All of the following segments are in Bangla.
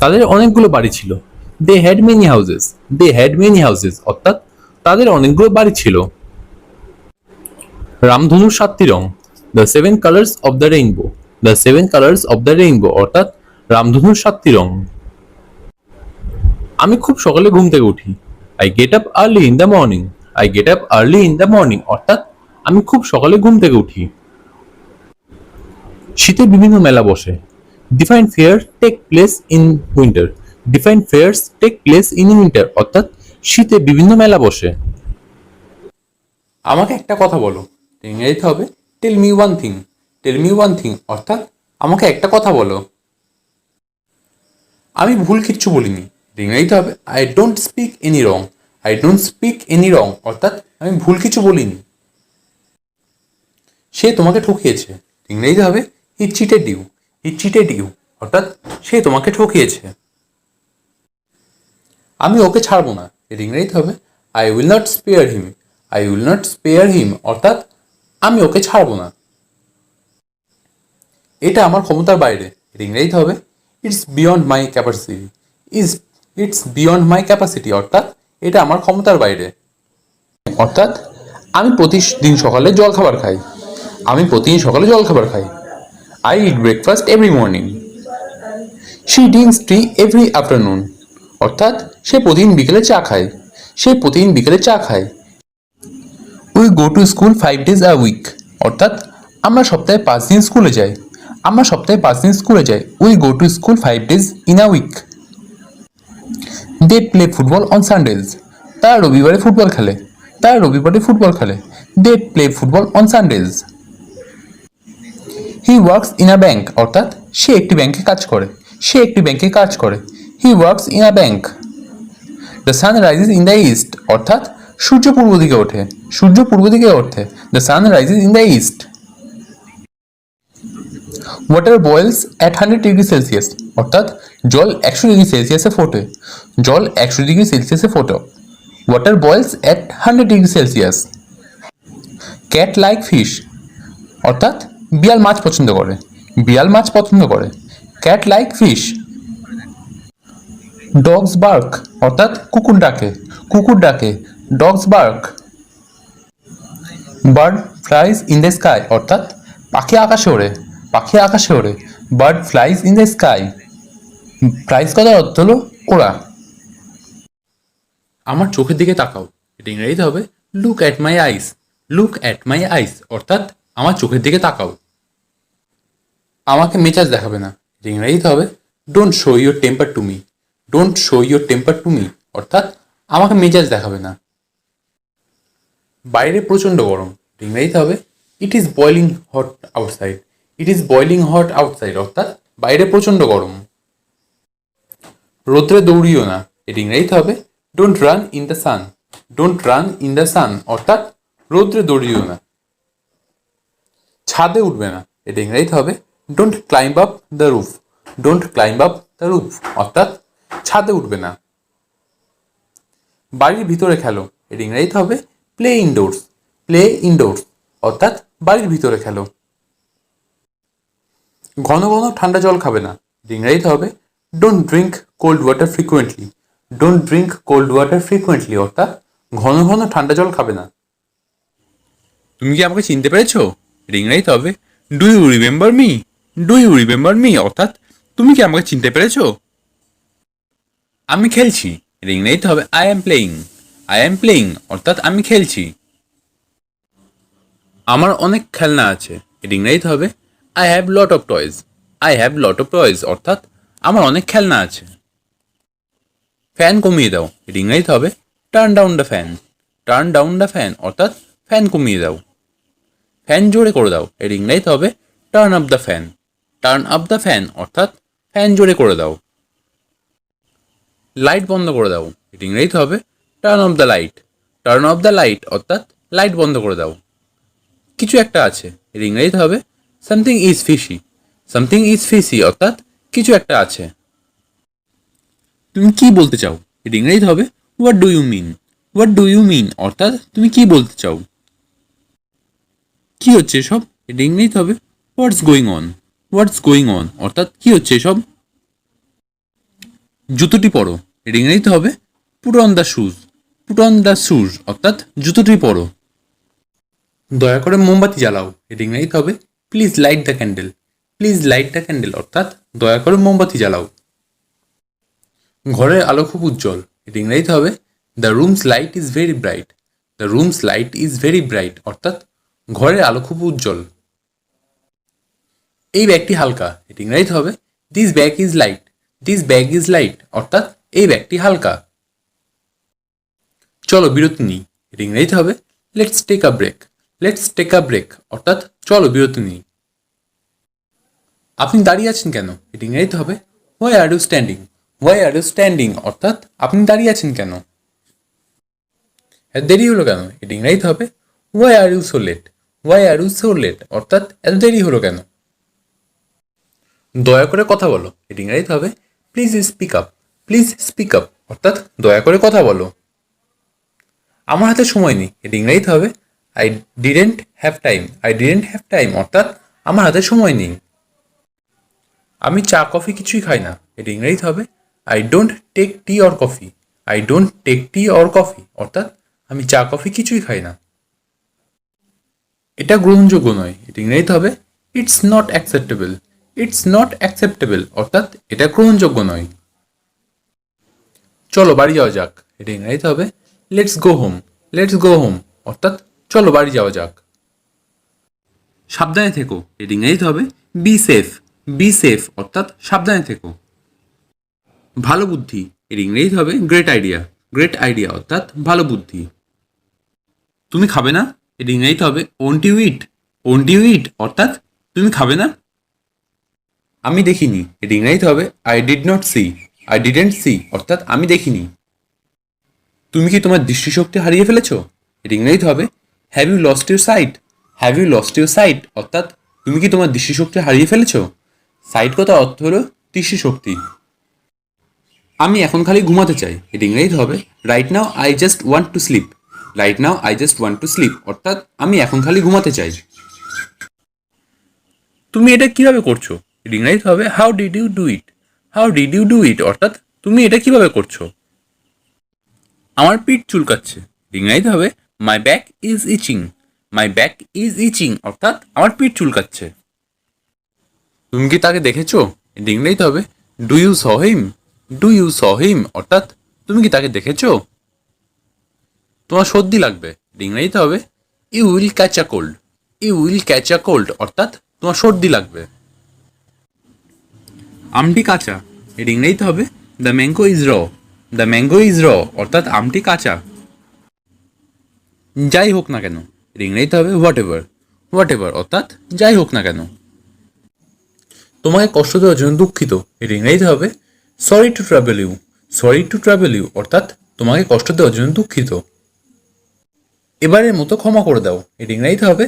তাদের অনেকগুলো বাড়ি ছিল। They had many houses. They had many houses অর্থাৎ তাদের অনেকগুলো বাড়ি ছিল। রামধনুর সাতটি রং। The seven colours of the rainbow. The seven colours of the rainbow অর্থাৎ রামধনুর সাতটি রং। আমি খুব সকালে ঘুম থেকে উঠি। I get up early in the morning. I get up early in the morning অর্থাৎ আমি খুব সকালে ঘুম থেকে উঠি। শীতে বিভিন্ন মেলা বসে। Defined fair take place in winter. Defined fairs take place in winter অর্থাৎ শীতে বিভিন্ন মেলা বসে। আমাকে একটা কথা বলো। ইংরেজিতে হবে tell me one thing. Tell me one thing অর্থাৎ আমাকে একটা কথা বলো। আমি ভুল কিচ্ছু বলিনি। ইংরেজিতে হবে I don't speak any wrong. I don't speak any wrong অর্থাৎ আমি ভুল কিছু বলিনি। সে তোমাকে ঠকিয়েছে। ইংরেজিতে হবে he cheated you. He cheated you অর্থাৎ সে তোমাকে ঠকিয়েছে। আমি ওকে ছাড়বো না। এর ইংরেজিতে হবে I will not spare him. I will not spare him অর্থাৎ আমি ওকে ছাড়বো না। এটা আমার ক্ষমতার বাইরে। এর ইংরেজিতে হবে it's beyond my capacity. It's beyond my capacity অর্থাৎ এটা আমার ক্ষমতার বাইরে। অর্থাৎ আমি প্রতিদিন সকালে জলখাবার খাই। আমি প্রতিদিন সকালে জলখাবার খাই। I eat breakfast every morning. She drinks T every afternoon অর্থাৎ সে প্রতিদিন বিকেলে চা খায়। সে প্রতিদিন বিকেলে চা খায়। We go to school 5 days a week অর্থাৎ আমরা সপ্তাহে 5 দিন স্কুলে যাই। আমরা সপ্তাহে 5 দিন স্কুলে যাই। We go to school 5 days in a week. They play football on Sundays. তারা রবিবারে ফুটবল খেলে। তারা রবিবারে ফুটবল খেলে। They play football on Sundays. He works in a bank অর্থাৎ সে একটি ব্যাংকে কাজ করে। সে একটি ব্যাংকে কাজ করে। হি works in a bank. The sun rises in the east অর্থাৎ সূর্য পূর্ব দিকে ওঠে। সূর্য পূর্ব দিকে ওঠে। The sun rises in the east. Water boils at 100 degree Celsius অর্থাৎ জল 100 ডিগ্রি সেলসিয়াসে ফোটে। জল 100 ডিগ্রি সেলসিয়াসে ফোটে। Water boils at 100 degree Celsius. Cat like fish অর্থাৎ বিড়াল মাছ পছন্দ করে। বিড়াল মাছ পছন্দ করে। Cat like fish. Dogs bark অর্থাৎ কুকুর ডাকে। কুকুর ডাকে। Dogs bark. Bird flies in the sky অর্থাৎ পাখি আকাশে ওড়ে। পাখি আকাশে ওড়ে। Bird flies in the sky. Flies কথার অর্থ হলো ওড়া। আমার চোখের দিকে তাকাও। এটা ইংরেজিতে হবে look at my eyes. Look at my eyes অর্থাৎ আমার চোখের দিকে তাকাও। আমাকে মেজাজ দেখাবে না। এটা ইংরেজিতে হবে don't show your temper to me. Don't show your temper to me অর্থাৎ আমাকে মেজাজ দেখাবে না। বাইরে প্রচণ্ড গরম। ইংরেজিতে হবে it is boiling hot outside. It is boiling hot outside অর্থাৎ বাইরে প্রচণ্ড গরম। রোদ্রে দৌড়িও না। এর ইংরেজিতে হবে don't run in the sun. Don't run in the sun অর্থাৎ রোদ্রে দৌড়িও না। ছাদে উঠবে না। এটা ইংরেজিতে হবে don't climb up the roof. Don't climb up the roof অর্থাৎ ছাদে উঠবে না। বাড়ির ভিতরে খেলো। এর ইংরেজিতে হবে প্লে ইনডোরস। প্লে ইনডোরস অর্থাৎ বাড়ির ভিতরে খেলো। ঘন ঘন ঠান্ডা জল খাবে না। ইংরেজিতে হবে don't drink cold water frequently. Don't drink cold water frequently অর্থাৎ ঘন ঘন ঠান্ডা জল খাবে না। তুমি কি আমাকে চিনতে পেরেছো? ইংরেজিতে হবে do you remember me. Do you remember me অর্থাৎ তুমি কি আমাকে চিনতে পেরেছো? আমি খেলছি। ইংরেজিতে হবে I am playing. I am playing অর্থাৎ আমি খেলছি। আমার অনেক খেলনা আছে। ইংরেজিতে হবে I have lot of toys. I have lot of toys অর্থাৎ আমার অনেক খেলনা আছে। ফ্যান কমিয়ে দাও। ইংরেজিতে হবে turn down the fan. Turn down the fan অর্থাৎ ফ্যান কমিয়ে দাও। ফ্যান জোরে করে দাও। ইংরেজিতে হবে turn up the fan. Turn up the fan অর্থাৎ ফ্যান জোরে করে দাও। লাইট বন্ধ করে দাও। ইংরেজিতে হবে turn off the light. Turn off the light অর্থাৎ লাইট বন্ধ করে দাও। কিছু একটা আছে। ইংরেজিতে হবে something is fishy. Something is fishy অর্থাৎ কিছু একটা আছে। তুমি কি বলতে চাও? ইংরেজিতে হবে what do you mean. What do you mean অর্থাৎ তুমি কি বলতে চাও। কি হচ্ছে এসব? ইংরেজিতে হবে what's going on. What's going on অর্থাৎ কি হচ্ছে এসব। জুতোটি পরো, এটা ইংরেজিতে হবে put on the shoes. Put on the shoes অর্থাৎ জুতোটি পরো। দয়া করে মোমবাতি জ্বালাও, এটা ইংরেজিতে হবে please light the candle. Please light the candle অর্থাৎ দয়া করে মোমবাতি জ্বালাও। ঘরের আলো খুব উজ্জ্বল, এটা ইংরেজিতে হবে the rooms light is very bright. The rooms light is very bright অর্থাৎ ঘরের আলো খুব উজ্জ্বল। এই ব্যাগটি হালকা, এটা ইংরেজিতে হবে this bag is light. This bag is light অর্থাৎ এই ব্যাগটি হালকা। চলো বিরতি নিই, এটা ইংরেজিতে হবে let's take a break. Let's take a break অর্থাৎ চলো বিরতি নিই। আপনি দাঁড়িয়ে আছেন কেন, এটা ইংরেজিতে হবে why are you standing. Why are you standing অর্থাৎ আপনি দাঁড়িয়ে আছেন কেন। এত দেরি হলো কেন, এটা ইংরেজিতে হবে why are you so late. Why are you so late অর্থাৎ এত দেরি হলো কেন। দয়া করে কথা বলো, এটা ইংরেজিতে হবে please speak up. Please speak up অর্থাৎ দয়া করে কথা বলো। আমার হাতে সময় নেই, এটা ইংরেজিতে হবে I didn't have time. I didn't have time অর্থাৎ আমার হাতে সময় নেই। আমি চা কফি কিছুই খাই না, এটা ইংরেজিতে হবে I don't take tea or coffee. I don't take tea or coffee অর্থাৎ আমি চা কফি কিছুই খাই না। এটা গ্রহণযোগ্য নয়, এটা ইংরেজিতে হবে it's not acceptable. It's not acceptable অর্থাৎ এটা গ্রহণযোগ্য নয়। চলো বাড়ি যাওয়া যাক, এটা ইংরেজিতে হবে let's go home. Let's go home অর্থাৎ চলো বাড়ি যাওয়া যাক। সাবধানে থেকো, এটা ইংরেজিতে হবে বি সেফ। বি সেফ অর্থাৎ সাবধানে থেকো। ভালো বুদ্ধি, এর ইংরেজিতে হবে গ্রেট আইডিয়া। গ্রেট আইডিয়া অর্থাৎ ভালো বুদ্ধি। তুমি খাবে না, এর ইংরেজিতে হবে won't you eat. Won't you eat অর্থাৎ তুমি খাবে না। আমি দেখিনি, এর ইংরেজিতে হবে I did not see. I didn't see অর্থাৎ আমি দেখিনি। তুমি কি তোমার দৃষ্টিশক্তি হারিয়ে ফেলেছো, এর ইংরেজিতে হবে have you lost your sight. Have you lost your sight অর্থাৎ তুমি কি তোমার দৃষ্টিশক্তি হারিয়ে ফেলেছো। সাইট কথার অর্থ হলো দৃষ্টিশক্তি। আমি এখন খালি ঘুমাতে চাই, এটা ইংরেজিতে হবে right now I just want to sleep. Right now I just want to sleep অর্থাৎ আমি এখন খালি ঘুমাতে চাই। তুমি এটা কিভাবে করছো, এটা ইংরেজিতে হবে how did you do it. How did you do it অর্থাৎ তুমি এটা কিভাবে করছো। আমার পিঠ চুলকাচ্ছে, ইংরেজিতে হবে my back is itching. My back is itching অর্থাৎ আমার পিঠ চুলকাচ্ছে। তুমি কি তাকে দেখেছো, এটা ইংরেজিতে হবে do you saw him. Do you saw him অর্থাৎ তুমি কি তাকে দেখেছো। তোমার সর্দি লাগবে, এটা ইংরেজিতে হবে you will catch a cold. You will catch a cold অর্থাৎ তোমার সর্দি লাগবে। আমটি কাঁচা, এর ইংরেজিতে হবে the mango is raw. The mango is raw অর্থাৎ আমটি কাঁচা। যাই হোক না কেন, এর ইংরেজিতে হবে হোয়াট এভার। হোয়াট এভার অর্থাৎ যাই হোক না কেন। তোমাকে কষ্ট দেওয়ার জন্য দুঃখিত, এর ইংরেজিতে হবে sorry to travel you. Sorry to travel you অর্থাৎ তোমাকে কষ্ট দেওয়ার জন্য দুঃখিত। এবারের মতো ক্ষমা করে দাও, এর ইংরেজিতে হবে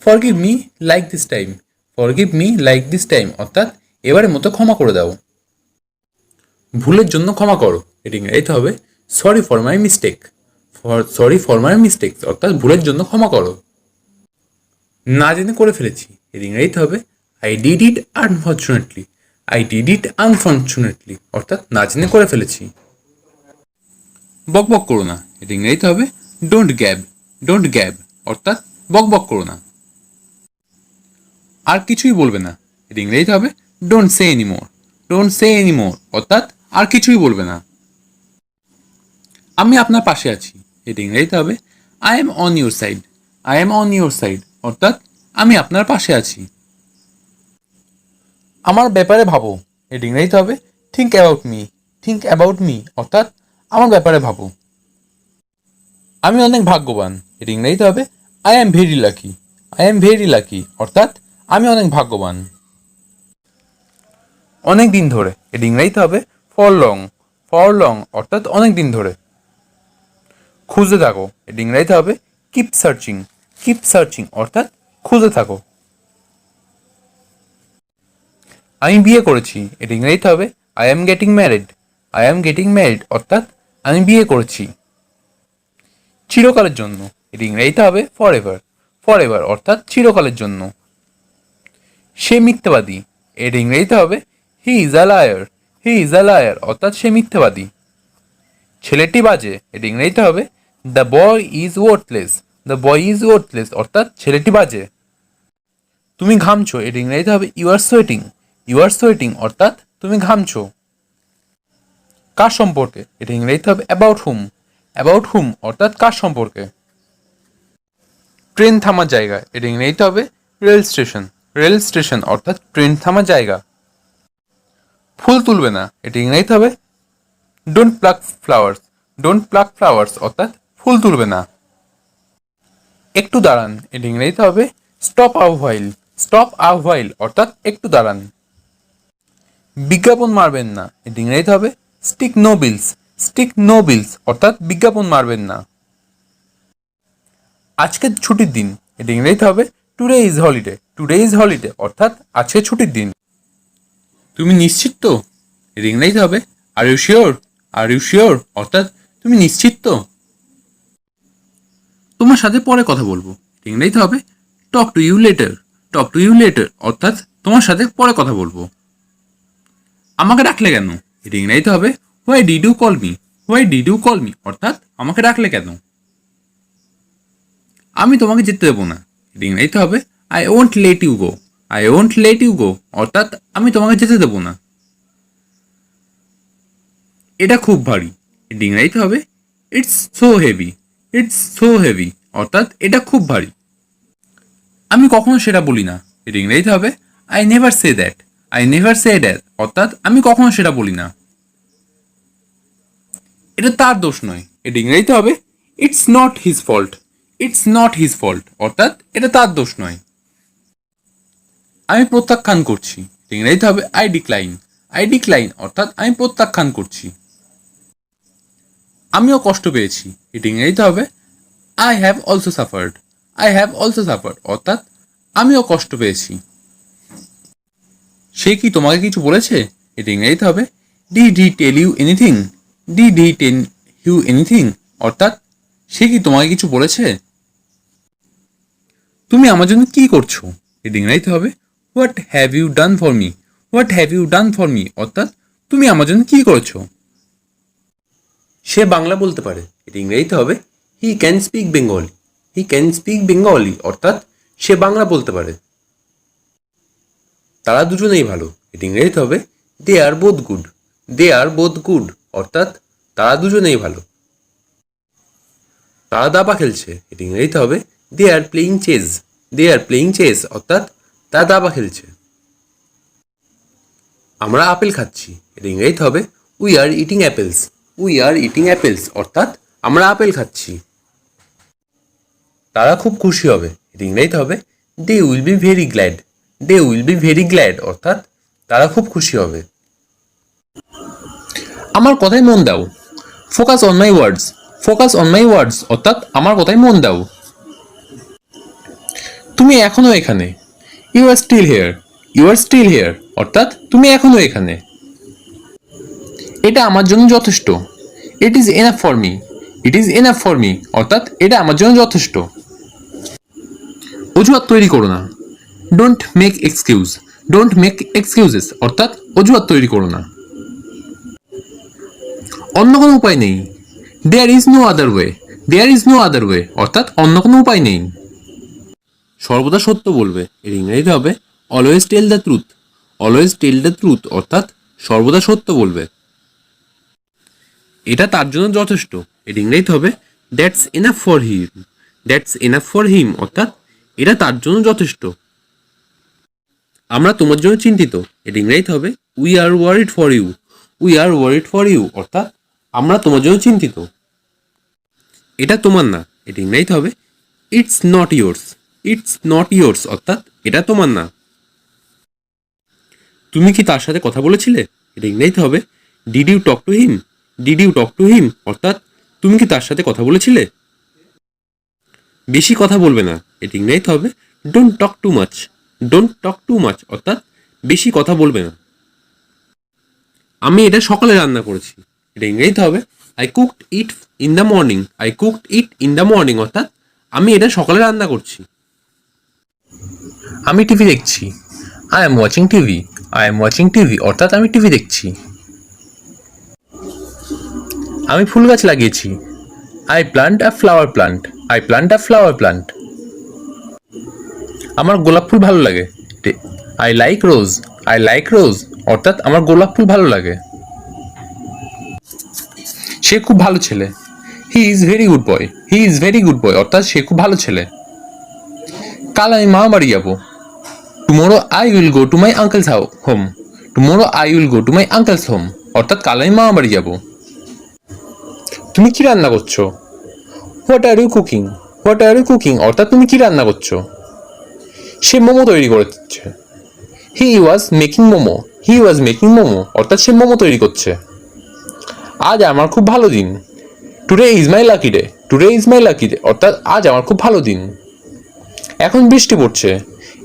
forgive me like this time. Forgive me like this time অর্থাৎ এবারের মতো ক্ষমা করে দাও। ভুলের জন্য ক্ষমা করো, এর ইংরেজিতে হবে sorry for my mistake. Sorry for my mistake অর্থাৎ ভুলের জন্য ক্ষমা করো। না জেনে করে ফেলেছি, এর ইংরেজিতে হবে I did it unfortunately. I did it unfortunately অর্থাৎ না জেনে করে ফেলেছি। বক বক করো না, এর ইংরেজিতে হবে ডোন্ট গ্যাব। ডোন্ট গ্যাব অর্থাৎ বক বক করো না। আর কিছুই বলবে না, এর ইংরেজিতে হবে don't say anymore. Don't say anymore অর্থাৎ আর কিছুই বলবে না। আমি আপনার পাশে আছি, এর ইংরেজিতে হবে I am on your side. I am on your side অর্থাৎ আমি আপনার পাশে আছি। আমার ব্যাপারে ভাবো, এর ইংরেজিতে হবে think about me. Think about me অর্থাৎ আমার ব্যাপারে ভাবো। আমি অনেক ভাগ্যবান, এর ইংরেজিতে হবে I am very lucky. I am very lucky অর্থাৎ আমি অনেক ভাগ্যবান। অনেক দিন ধরে, এর ইংরেজিতে হবে ফর লং। ফর লং অর্থাৎ অনেক দিন ধরে। খুঁজে থাকো, এর ইংরেজিতে হবে কিপ সার্চিং। কিপ সার্চিং অর্থাৎ খুঁজে থাকো। আমি বিয়ে করেছি, এর ইংরেজিতে হবে I am getting married. I am getting married অর্থাৎ আমি বিয়ে করেছি। চিরকালের জন্য, এর ইংরেজিতে হবে ফর এভার। ফর এভার অর্থাৎ চিরকালের জন্য। সে মিথ্যাবাদী, এর ইংরেজিতে হবে he is a liar. He is a liar অর্থাৎ সে মিথ্যাবাদী। ছেলেটি বাজে, এটা ইংরেজিতে হবে the boy is worthless. The boy is worthless অর্থাৎ ছেলেটি বাজে। তুমি ঘামছো, এটা ইংরেজিতে হবে you are sweating. You are sweating অর্থাৎ তুমি ঘামছো। কার সম্পর্কে, এটা ইংরেজিতে হবে অ্যাবাউট হুম। অ্যাবাউট হুম অর্থাৎ কার সম্পর্কে। ট্রেন থামার জায়গা, এটা ইংরেজিতে হবে রেল স্টেশন। রেল স্টেশন অর্থাৎ ট্রেন থামার জায়গা। ফুল তুলবে না, এটা ইংরেজিতে হবে don't pluck flowers. Don't pluck flowers অর্থাৎ ফুল তুলবে না। একটু দাঁড়ান, এটা ইংরেজিতে হবে stop a while. Stop a while অর্থাৎ একটু দাঁড়ান। বিজ্ঞাপন মারবেন না, এটা ইংরেজিতে হবে stick no bills. Stick no bills অর্থাৎ বিজ্ঞাপন মারবেন না। আজকের ছুটির দিন, এটা ইংরেজিতে হবে today is holiday. Today is holiday অর্থাৎ আজকে ছুটির দিন। তুমি নিশ্চিত তো, এটা ইংরেজিতে হবে are you sure. Are you sure অর্থাৎ তুমি নিশ্চিত তো। তোমার সাথে পরে কথা বলবো, এটা ইংরেজিতে হবে talk to you later. Talk to you later অর্থাৎ তোমার সাথে পরে কথা বলবো। আমাকে ডাকলে কেন, এটা ইংরেজিতে হবে why did you call me. Why did you call me অর্থাৎ আমাকে ডাকলে কেন। আমি তোমাকে যেতে দেবো না, এটা ইংরেজিতে হবে I won't let you go. I won't let you go অর্থাৎ আমি তোমাকে যেতে দেবো না। এটা খুব ভারী, এটা ইংরেজিতে হবে it's so heavy. It's so heavy অর্থাৎ এটা খুব ভারী। আমি কখনো সেটা বলি না, এটা ইংরেজিতে হবে I never say that. I never say that অর্থাৎ আমি কখনো সেটা বলি না। এটা তার দোষ নয়, এটা ইংরেজিতে হবে it's not his fault. It's not his fault অর্থাৎ এটা তার দোষ নয়। আমি প্রত্যাখ্যান করছি, এটা ইংরেজিতে হবে আই ডিক্লাইন। আই ডিক্লাইন অর্থাৎ আমি প্রত্যাখ্যান করছি। আমিও কষ্ট পেয়েছি, এটা ইংরেজিতে হবে I have also suffered. I have also suffered অর্থাৎ আমিও কষ্ট পেয়েছি। সে কি তোমাকে কিছু বলেছে, এটা ইংরেজিতে হবে did he tell you anything. Did he tell you anything অর্থাৎ সে কি তোমাকে কিছু বলেছে। তুমি আমার জন্য কি করছো, এটা ইংরেজিতে হবে what have you done for me. What have you done for me অর্থাৎ তুমি আমার জন্য কি করেছো। সে বাংলা বলতে পারে, এটা ইংরেজিতে হবে he can speak Bengali. He can speak Bengali অর্থাৎ সে বাংলা বলতে পারে। তারা দুজনেই ভালো, এটা ইংরেজিতে হবে they R both good. They R both good অর্থাৎ তারা দুজনেই ভালো। তারা দাবা খেলছে, এটা ইংরেজিতে হবে they are playing chess. They are playing chess অর্থাৎ তারা দাবা খেলছে। আমরা আপেল খাচ্ছি, এটা ইংরেজিতে হবে we are eating apples. We are eating apples অর্থাৎ আমরা আপেল খাচ্ছি। তারা খুব খুশি হবে, এটা ইংরেজিতে হবে they will be very glad. They will be very glad অর্থাৎ তারা খুব খুশি হবে। আমার কথায় মন দাও, focus on my words. Focus on my words অর্থাৎ আমার কথায় মন দাও। তুমি এখনো এখানে, you are still here. You are still here অর্থাৎ তুমি এখনো এখানে। এটা আমার জন্য যথেষ্ট, it is enough for me. It is enough for me অর্থাৎ এটা আমার জন্য যথেষ্ট। অজুহাত তৈরি করো না, don't make excuse. Don't make excuses অর্থাৎ অজুহাত তৈরি করো না। অন্য কোনো উপায় নেই, there is no other way. There is no other way অর্থাৎ অন্য কোনো উপায় নেই। সর্বদা সত্য বলবে, এর ইংরেজিতে হবে always tell the truth. Always tell the truth অর্থাৎ সর্বদা সত্য বলবে। এটা তার জন্য যথেষ্ট, এর ইংরেজিতে হবে that's enough for him. That's enough for him অর্থাৎ এটা তার জন্য যথেষ্ট। আমরা তোমার জন্য চিন্তিত, এর ইংরেজিতে হবে we are worried for you. We are worried for you অর্থাৎ আমরা তোমার জন্য চিন্তিত। এটা তোমার না, এটা ইংরেজিতে হবে it's not yours. It's not yours অর্থাৎ এটা তোমার না। তুমি কি তার সাথে কথা বলেছিলে, এটা ইংরেজিতে হবে did you talk to him. Did you talk to him অর্থাৎ তুমি কি তার সাথে কথা বলেছিলে। বেশি কথা বলবে না, এটা ইংরেজিতে হবে don't talk too much. Don't talk too much অর্থাৎ বেশি কথা বলবে না। আমি এটা সকালে রান্না করেছি, এটা ইংরেজিতে হবে I cooked it in the morning. I cooked it in the morning অর্থাৎ আমি এটা সকালে রান্না করছি। আমি টিভি দেখছি, I am watching TV. I am watching TV অর্থাৎ আমি টিভি দেখছি। আমি ফুল গাছ লাগিয়েছি। I plant a flower plant. I plant a flower plant. আমার গোলাপ ফুল ভালো লাগে। I like rose. I like rose অর্থাৎ আমার গোলাপ ফুল ভালো লাগে। সে খুব ভালো ছেলে। He is very good boy. He is very good boy অর্থাৎ সে খুব ভালো ছেলে। কাল আমি মামা বাড়ি যাবো। Tomorrow I will go to my uncle's home. Tomorrow I will go to my uncle's home অর্থাৎ কাল আমি মামা বাড়ি যাবো। তুমি কি রান্না করছো? What are you cooking? What are you cooking অর্থাৎ তুমি কি রান্না করছো? সে মোমো তৈরি করছে। He was making momo. He was making momo অর্থাৎ সে মোমো তৈরি করছে। আজ আমার খুব ভালো দিন। Today is my lucky day. Today is my lucky day অর্থাৎ আজ আমার খুব ভালো দিন। এখন বৃষ্টি পড়ছে।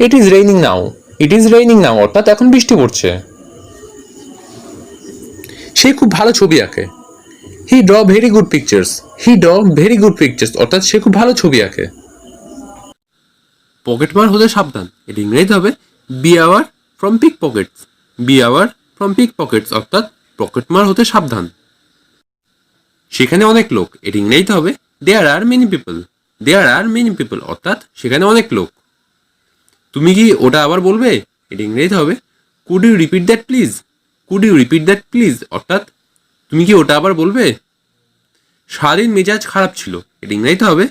It is raining now. It is raining now অর্থাৎ এখন বৃষ্টি পড়ছে। সে খুব ভালো ছবি আঁকে। হি ড্র ভেরি গুড পিকচার্স। হি ড্র ভেরি গুড পিকচার্স অর্থাৎ সে খুব ভালো ছবি আঁকে। পকেটমার হতে সাবধান। এটি ইংরেজিতে হবে beware from pickpockets. Beware from pickpockets অর্থাৎ পকেটমার হতে সাবধান। সেখানে অনেক লোক। এটি ইংরেজিতে হবে there are many people. There are many people অর্থাৎ সেখানে অনেক লোক। তুমি কি ওটা আবার বলবে? এটি ইংরেজিতে হবে could you repeat that please. Could you repeat that please অর্থাৎ তুমি কি ওটা আবার বলবে? সারাদিন মেজাজ খারাপ ছিল। এটি ইংরেজিতে হবে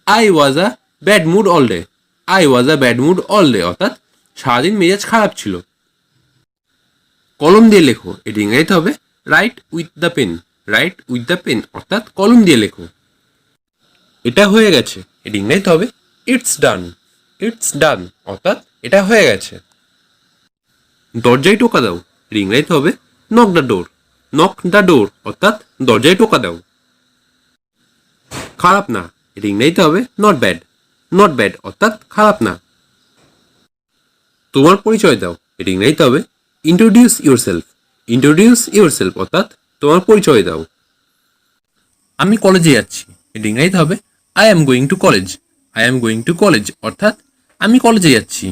I was a bad mood all day. I was a bad mood all day অর্থাৎ সারাদিন মেজাজ খারাপ ছিল। কলম দিয়ে লেখো। এটি ইংরেজিতে হবে write with the pen. Write with the pen অর্থাৎ কলম দিয়ে লেখো। এটা হয়ে গেছে। এটি ইংরেজিতে হবে ইটস ডান। ইটস ডান অর্থাৎ এটা হয়ে গেছে। দরজায় টোকা দাও। এটি ইংরেজিতে হবে knock the door. Knock the door অর্থাৎ দরজায় টোকা দাও। খারাপ না। এটি ইংরেজিতে হবে নট ব্যাড। নট ব্যাড অর্থাৎ খারাপ না। তোমার পরিচয় দাও। এটি ইংরেজিতে হবে introduce your self. Introduce your self অর্থাৎ তোমার পরিচয় দাও। আমি কলেজে যাচ্ছি। এটি ইংরেজিতে হবে I am going to college. I am going to college অর্থাৎ আমি কলেজে যাচ্ছি।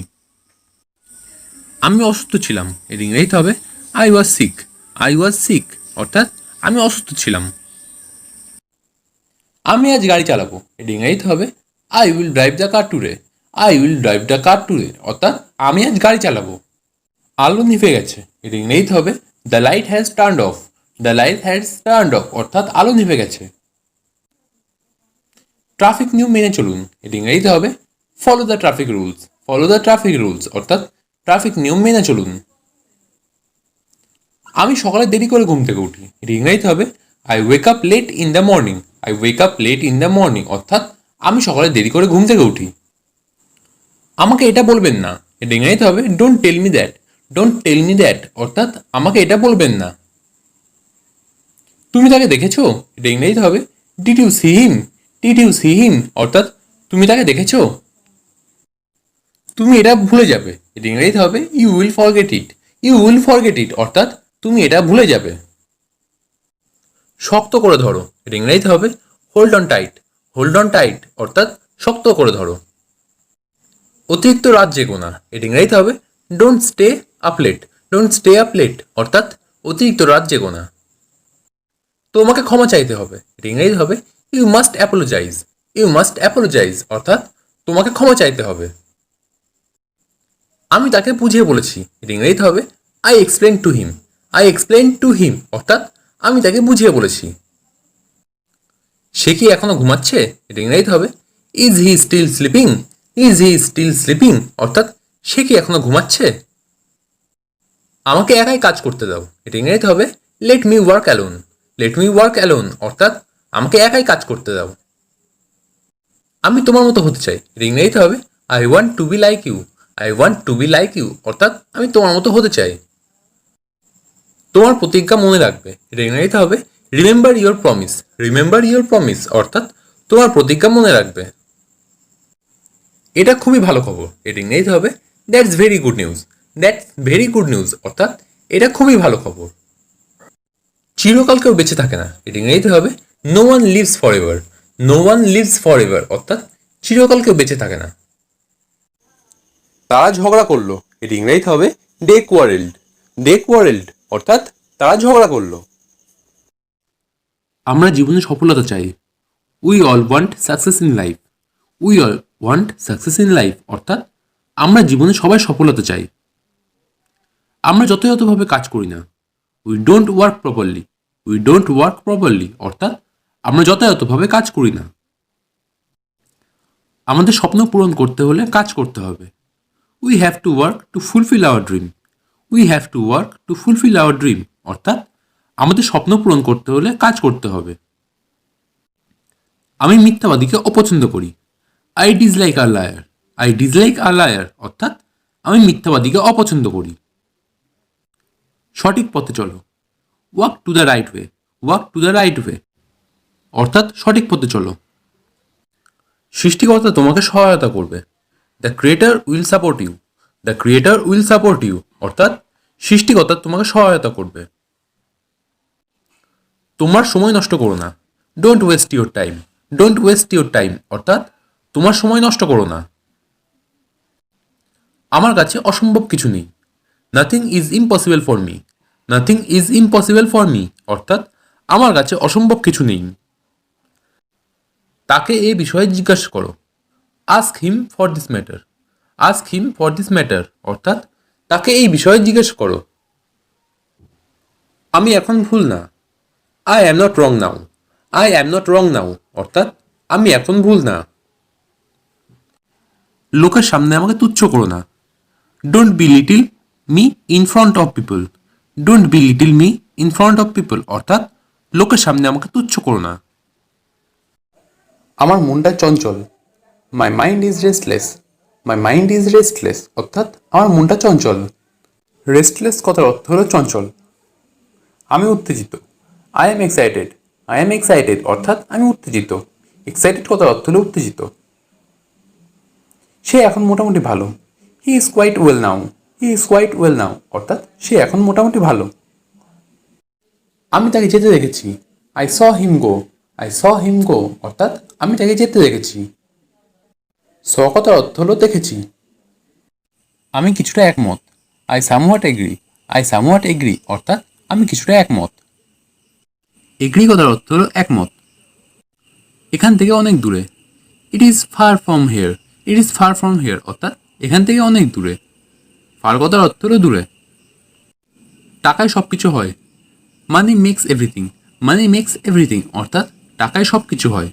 আমি অসুস্থ ছিলাম। এটি ইংরেজিতে হবে I was sick. I was sick অর্থাৎ আমি অসুস্থ ছিলাম। আমি আজ গাড়ি চালাবো। এটি ইংরেজিতে হবে I will drive the car today. I will drive the car today অর্থাৎ আমি আজ গাড়ি চালাবো। আলো নিভে গেছে। এটি ইংরেজিতে হবে the light has turned of. The light has turned of অর্থাৎ আলো নিভে গেছে। ট্রাফিক নিয়ম মেনে চলুন। এটি ইংরেজিতে হবে follow the traffic rules. Follow the traffic rules অর্থাৎ ট্রাফিক নিয়ম মেনে চলুন। আমি সকালে দেরি করে ঘুম থেকে উঠি। এটি ইংরেজিতে হবে I wake up late in the morning. I wake up late in the morning অর্থাৎ আমি সকালে দেরি করে ঘুম থেকে উঠি। আমাকে এটা বলবেন না। এটা ইংরেজিতে হবে don't tell me that. Don't tell me that অর্থাৎ আমাকে এটা বলবেন না। তুমি তাকে দেখেছো? এটা ইংরেজিতে হবে did you see him. Did you see him অর্থাৎ তুমি তাকে দেখেছো? তুমি এটা ভুলে যাবে। এটা ইংরেজিতে হবে you will forget it. You will forget it অর্থাৎ তুমি এটা ভুলে যাবে। শক্ত করে ধরো। এটা ইংরেজিতে হবে hold on tight. Hold on tight অর্থাৎ শক্ত করে ধরো। অতিরিক্ত রাত জেগো না। এটা ইংরেজিতে হবে don't stay up late. Don't stay up late অর্থাৎ অতিরিক্ত রাত জেগো না। তোমাকে ক্ষমা চাইতে হবে। এটা ইংরেজিতে হবে you must apologise. You must apologise অর্থাৎ তোমাকে ক্ষমা চাইতে হবে। আমি তাকে বুঝিয়ে বলেছি। এটা ইংরেজিতে হবে I explain to him. I explain to him অর্থাৎ আমি তাকে বুঝিয়ে বলেছি। সে কি এখনো ঘুমাচ্ছে? এটা ইংরেজিতে হবে is he still sleeping. Is he still sleeping অর্থাৎ সে কি এখনো ঘুমাচ্ছে? আমাকে একাই কাজ করতে দাও। এটা ইংরেজিতে হবে let me work alone. Let me work alone অর্থাৎ আমাকে একাই কাজ করতে দাও। আমি তোমার মতো হতে চাই। এটা ইংরেজিতে হবে I want to be like you. I want to be like you অর্থাৎ আমি তোমার মতো হতে চাই। তোমার প্রতিজ্ঞা মনে রাখবে। এটা ইংরেজিতে হবে remember your promise. Remember your promise অর্থাৎ তোমার প্রতিজ্ঞা মনে রাখবে। এটা খুবই ভালো খবর। এটা ইংরেজিতে হবে that's very good news. That's very good news অর্থাৎ এটা খুবই ভালো খবর। চিরকাল কেউ বেঁচে থাকে না। এটা ইংরেজিতে হবে no one lives forever. No one lives forever অর্থাৎ চিরকাল কেউ বেঁচে থাকে না। তারা ঝগড়া করলো। এটা ইংরেজিতে হবে দে কোয়ারেলড। দে কোয়ারেলড অর্থাৎ তারা ঝগড়া করলো। আমরা জীবনে সফলতা চাই। We all want success in life. We all want success in life অর্থাৎ আমরা জীবনে সবাই সফলতা চাই। আমরা যথাযথভাবে কাজ করি না। We don't work properly. We don't work properly অর্থাৎ আমরা যথাযথভাবে কাজ করি না। আমাদের স্বপ্ন পূরণ করতে হলে কাজ করতে হবে। We have to work to fulfil hour dream. We have to work to fulfil hour dream অর্থাৎ আমাদের স্বপ্ন পূরণ করতে হলে কাজ করতে হবে। আমি মিথ্যাবাদীকে অপছন্দ করি। I dislike a liar. I dislike a liar অর্থাৎ আমি মিথ্যাবাদীকে অপছন্দ করি। সঠিক পথে চলো। Walk to the right way. Walk to the right way অর্থাৎ সঠিক পথে চলো। সৃষ্টিকর্তা তোমাকে সহায়তা করবে। The creator will support you. The creator will support you অর্থাৎ সৃষ্টিকর্তা তোমাকে সহায়তা করবে। তোমার সময় নষ্ট করো না। Don't waste your time. Don't waste your time অর্থাৎ তোমার সময় নষ্ট করো না। আমার কাছে অসম্ভব কিছু নেই। Nothing is impossible for me. Nothing is impossible for me অর্থাৎ আমার কাছে অসম্ভব কিছু নেই। তাকে এই বিষয়ে জিজ্ঞাসা করো। Ask him for this matter. Ask him for this matter অর্থাৎ তাকে এই বিষয়ে জিজ্ঞেস করো। আমি এখন ভুল না। I am not wrong now. I am not wrong now অর্থাৎ আমি এখন ভুল না। লোকের সামনে আমাকে তুচ্ছ করো না। Don't be little me in front of people. Don't be little me in front of people অর্থাৎ লোকের সামনে আমাকে তুচ্ছ করো না। আমার মনটা চঞ্চল। My mind is restless. My mind is restless অর্থাৎ আমার মনটা চঞ্চল। রেস্টলেস কথার অর্থ হলো চঞ্চল। আমি উত্তেজিত। I am excited. I am excited অর্থাৎ আমি উত্তেজিত। এক্সাইটেড কথার অর্থ হলো উত্তেজিত। সে এখন মোটামুটি ভালো। He is quite well now. He is quite well now অর্থাৎ সে এখন মোটামুটি ভালো। আমি তাকে যেতে দেখেছি। I saw him go. I saw হিম গো অর্থাৎ আমি তাকে যেতে দেখেছি। স কথার অর্থ হলো দেখেছি। আমি কিছুটা একমত। I somewhat agree. I somewhat agree অর্থাৎ আমি কিছুটা একমত। এগ্রি কথার অর্থ হলো একমত। এখান থেকে অনেক দূরে। It is far from here. It is far from here অর্থাৎ এখান থেকে অনেক দূরে। ফার কথার অর্থ হলো দূরে। টাকায় সব কিছু হয়। মানি মেক্স এভরিথিং। মানি মেক্স এভরিথিং অর্থাৎ টাকায় সব কিছু হয়।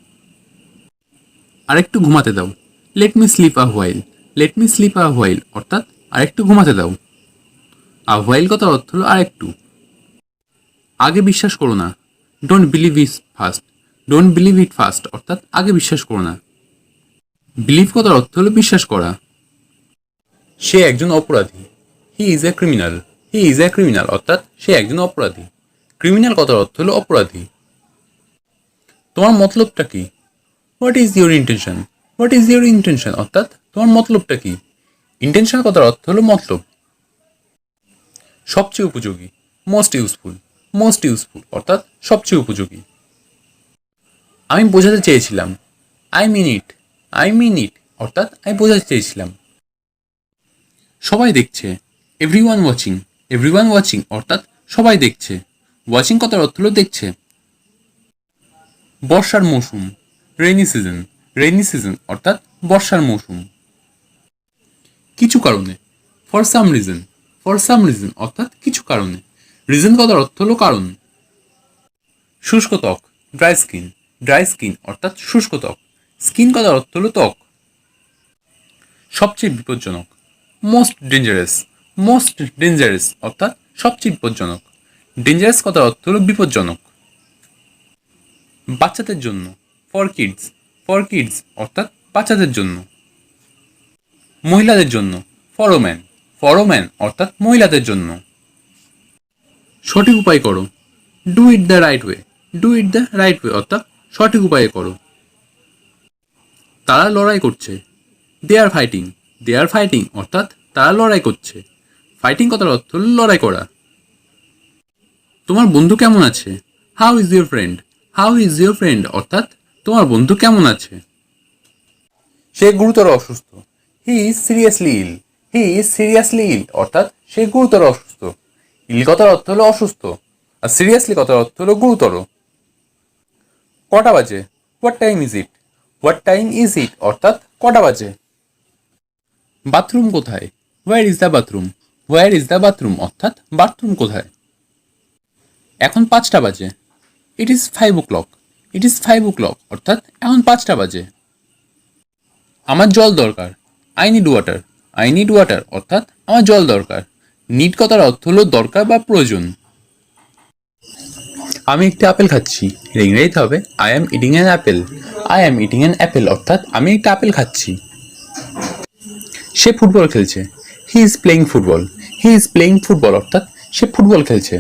আরেকটু ঘুমাতে দাও। লেট মি স্লিপ আ হোয়াইল। লেট মি স্লিপ আ হোয়াইল অর্থাৎ আরেকটু ঘুমাতে দাও। আ হোয়াইল কথার অর্থ হলো আরেকটু। আগে বিশ্বাস করো না। Don't believe it first. Don't believe it first অর্থাৎ আগে বিশ্বাস করো না। বিলিভ কথার অর্থ হলো বিশ্বাস করা। সে একজন অপরাধী। He is a criminal. He is a criminal অর্থাৎ সে একজন অপরাধী। ক্রিমিনাল কথার অর্থ হলো অপরাধী। তোমার মতলবটা কি? What is your intention? What is your intention অর্থাৎ তোমার মতলবটা কি? ইন্টেনশন কথার অর্থ হলো মতলব। সবচেয়ে উপযোগী। Most useful. মোস্ট ইউজফুল অর্থাৎ সবচেয়ে উপযোগী। আমি বোঝাতে চেয়েছিলাম। I mean it. I mean ইট অর্থাৎ আমি বোঝাতে চেয়েছিলাম। সবাই দেখছে। Everyone watching. এভরিওয়ান ওয়াচিং অর্থাৎ সবাই দেখছে। ওয়াচিং কথার অর্থ হলো দেখছে। বর্ষার মৌসুম। Rainy season. রেইনি সিজন অর্থাৎ বর্ষার মৌসুম। কিছু কারণে। For some reason. For some reason অর্থাৎ কিছু কারণে। রিজন কথার অর্থ হলো কারণ। শুষ্ক ত্বক। Dry skin. ড্রাই স্কিন অর্থাৎ শুষ্ক ত্বক। স্কিন কথার অর্থ হলো ত্বক। সবচেয়ে বিপজ্জনক। Most dangerous. মোস্ট ডেঞ্জারাস অর্থাৎ সবচেয়ে বিপজ্জনক। ডেঞ্জারাস কথার অর্থ হলো বিপজ্জনক। বাচ্চাদের জন্য। For kids. ফর কিডস অর্থাৎ বাচ্চাদের জন্য। মহিলাদের জন্য। For woman. ফর ওম্যান অর্থাৎ মহিলাদের জন্য। সঠিক উপায় করো। Do it the right way. Do it the right way অর্থাৎ সঠিক উপায়ে করো। তারা লড়াই করছে। They are fighting. They are fighting অর্থাৎ তারা লড়াই করছে। ফাইটিং কথার অর্থ হল লড়াই করা। তোমার বন্ধু কেমন আছে? How is your friend? How is your friend অর্থাৎ তোমার বন্ধু কেমন আছে? সে গুরুতর অসুস্থ। He is seriously ill. He is seriously ill অর্থাৎ সে গুরুতর অসুস্থ। ইল কথার অর্থ হলো অসুস্থ আর সিরিয়াসলি কথার অর্থ হলো গুরুতর। কটা বাজে? What time is it? What time is it অর্থাৎ কটা বাজে? বাথরুম কোথায়? Where is the bathroom? Where is the bathroom অর্থাৎ বাথরুম কোথায়? এখন 5টা বাজে। It is 5 o'clock। It is 5 o'clock অর্থাৎ এখন 5টা বাজে। আমার জল দরকার। I need water. I need water অর্থাৎ আমার জল দরকার। নিড কথার অর্থ হলো দরকার বা প্রয়োজন। আমি একটি আপেল খাচ্ছি। এর ইংরেজিতে হবে I am eating an apple. I am eating an apple অর্থাৎ আমি একটা আপেল খাচ্ছি। সে ফুটবল খেলছে। He is playing football. He is playing football অর্থাৎ সে ফুটবল খেলছে।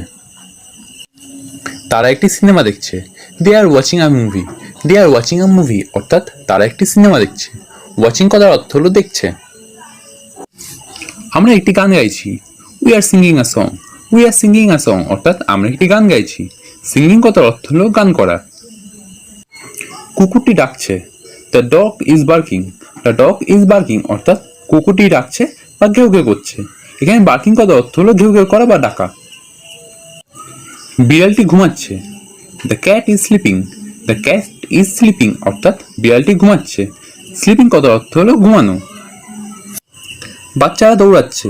তারা একটি সিনেমা দেখছে। They are watching a movie. They are watching a movie অর্থাৎ তারা একটি সিনেমা দেখছে। ওয়াচিং কথার অর্থ হলো দেখছে। আমরা একটি গান গাইছি। We are singing a song. We are singing a song অর্থাৎ আমরা একটি গান গাইছি। সিঙ্গিং কথার অর্থ হলো গান করা। কুকুরটি ডাকছে। The dog is barking. The dog is barking অর্থাৎ কুকুরটি ডাকছে বা ঘেউ ঘেউ করছে। এখানে বার্কিং কথার অর্থ হলো ঘেউ ঘেউ করা বা ডাকা। বিড়ালটি ঘুমাচ্ছে। The cat is sleeping. The cat is sleeping অর্থাৎ বিড়ালটি ঘুমাচ্ছে। স্লিপিং কথার অর্থ হলো ঘুমানো। বাচ্চারা দৌড়াচ্ছে।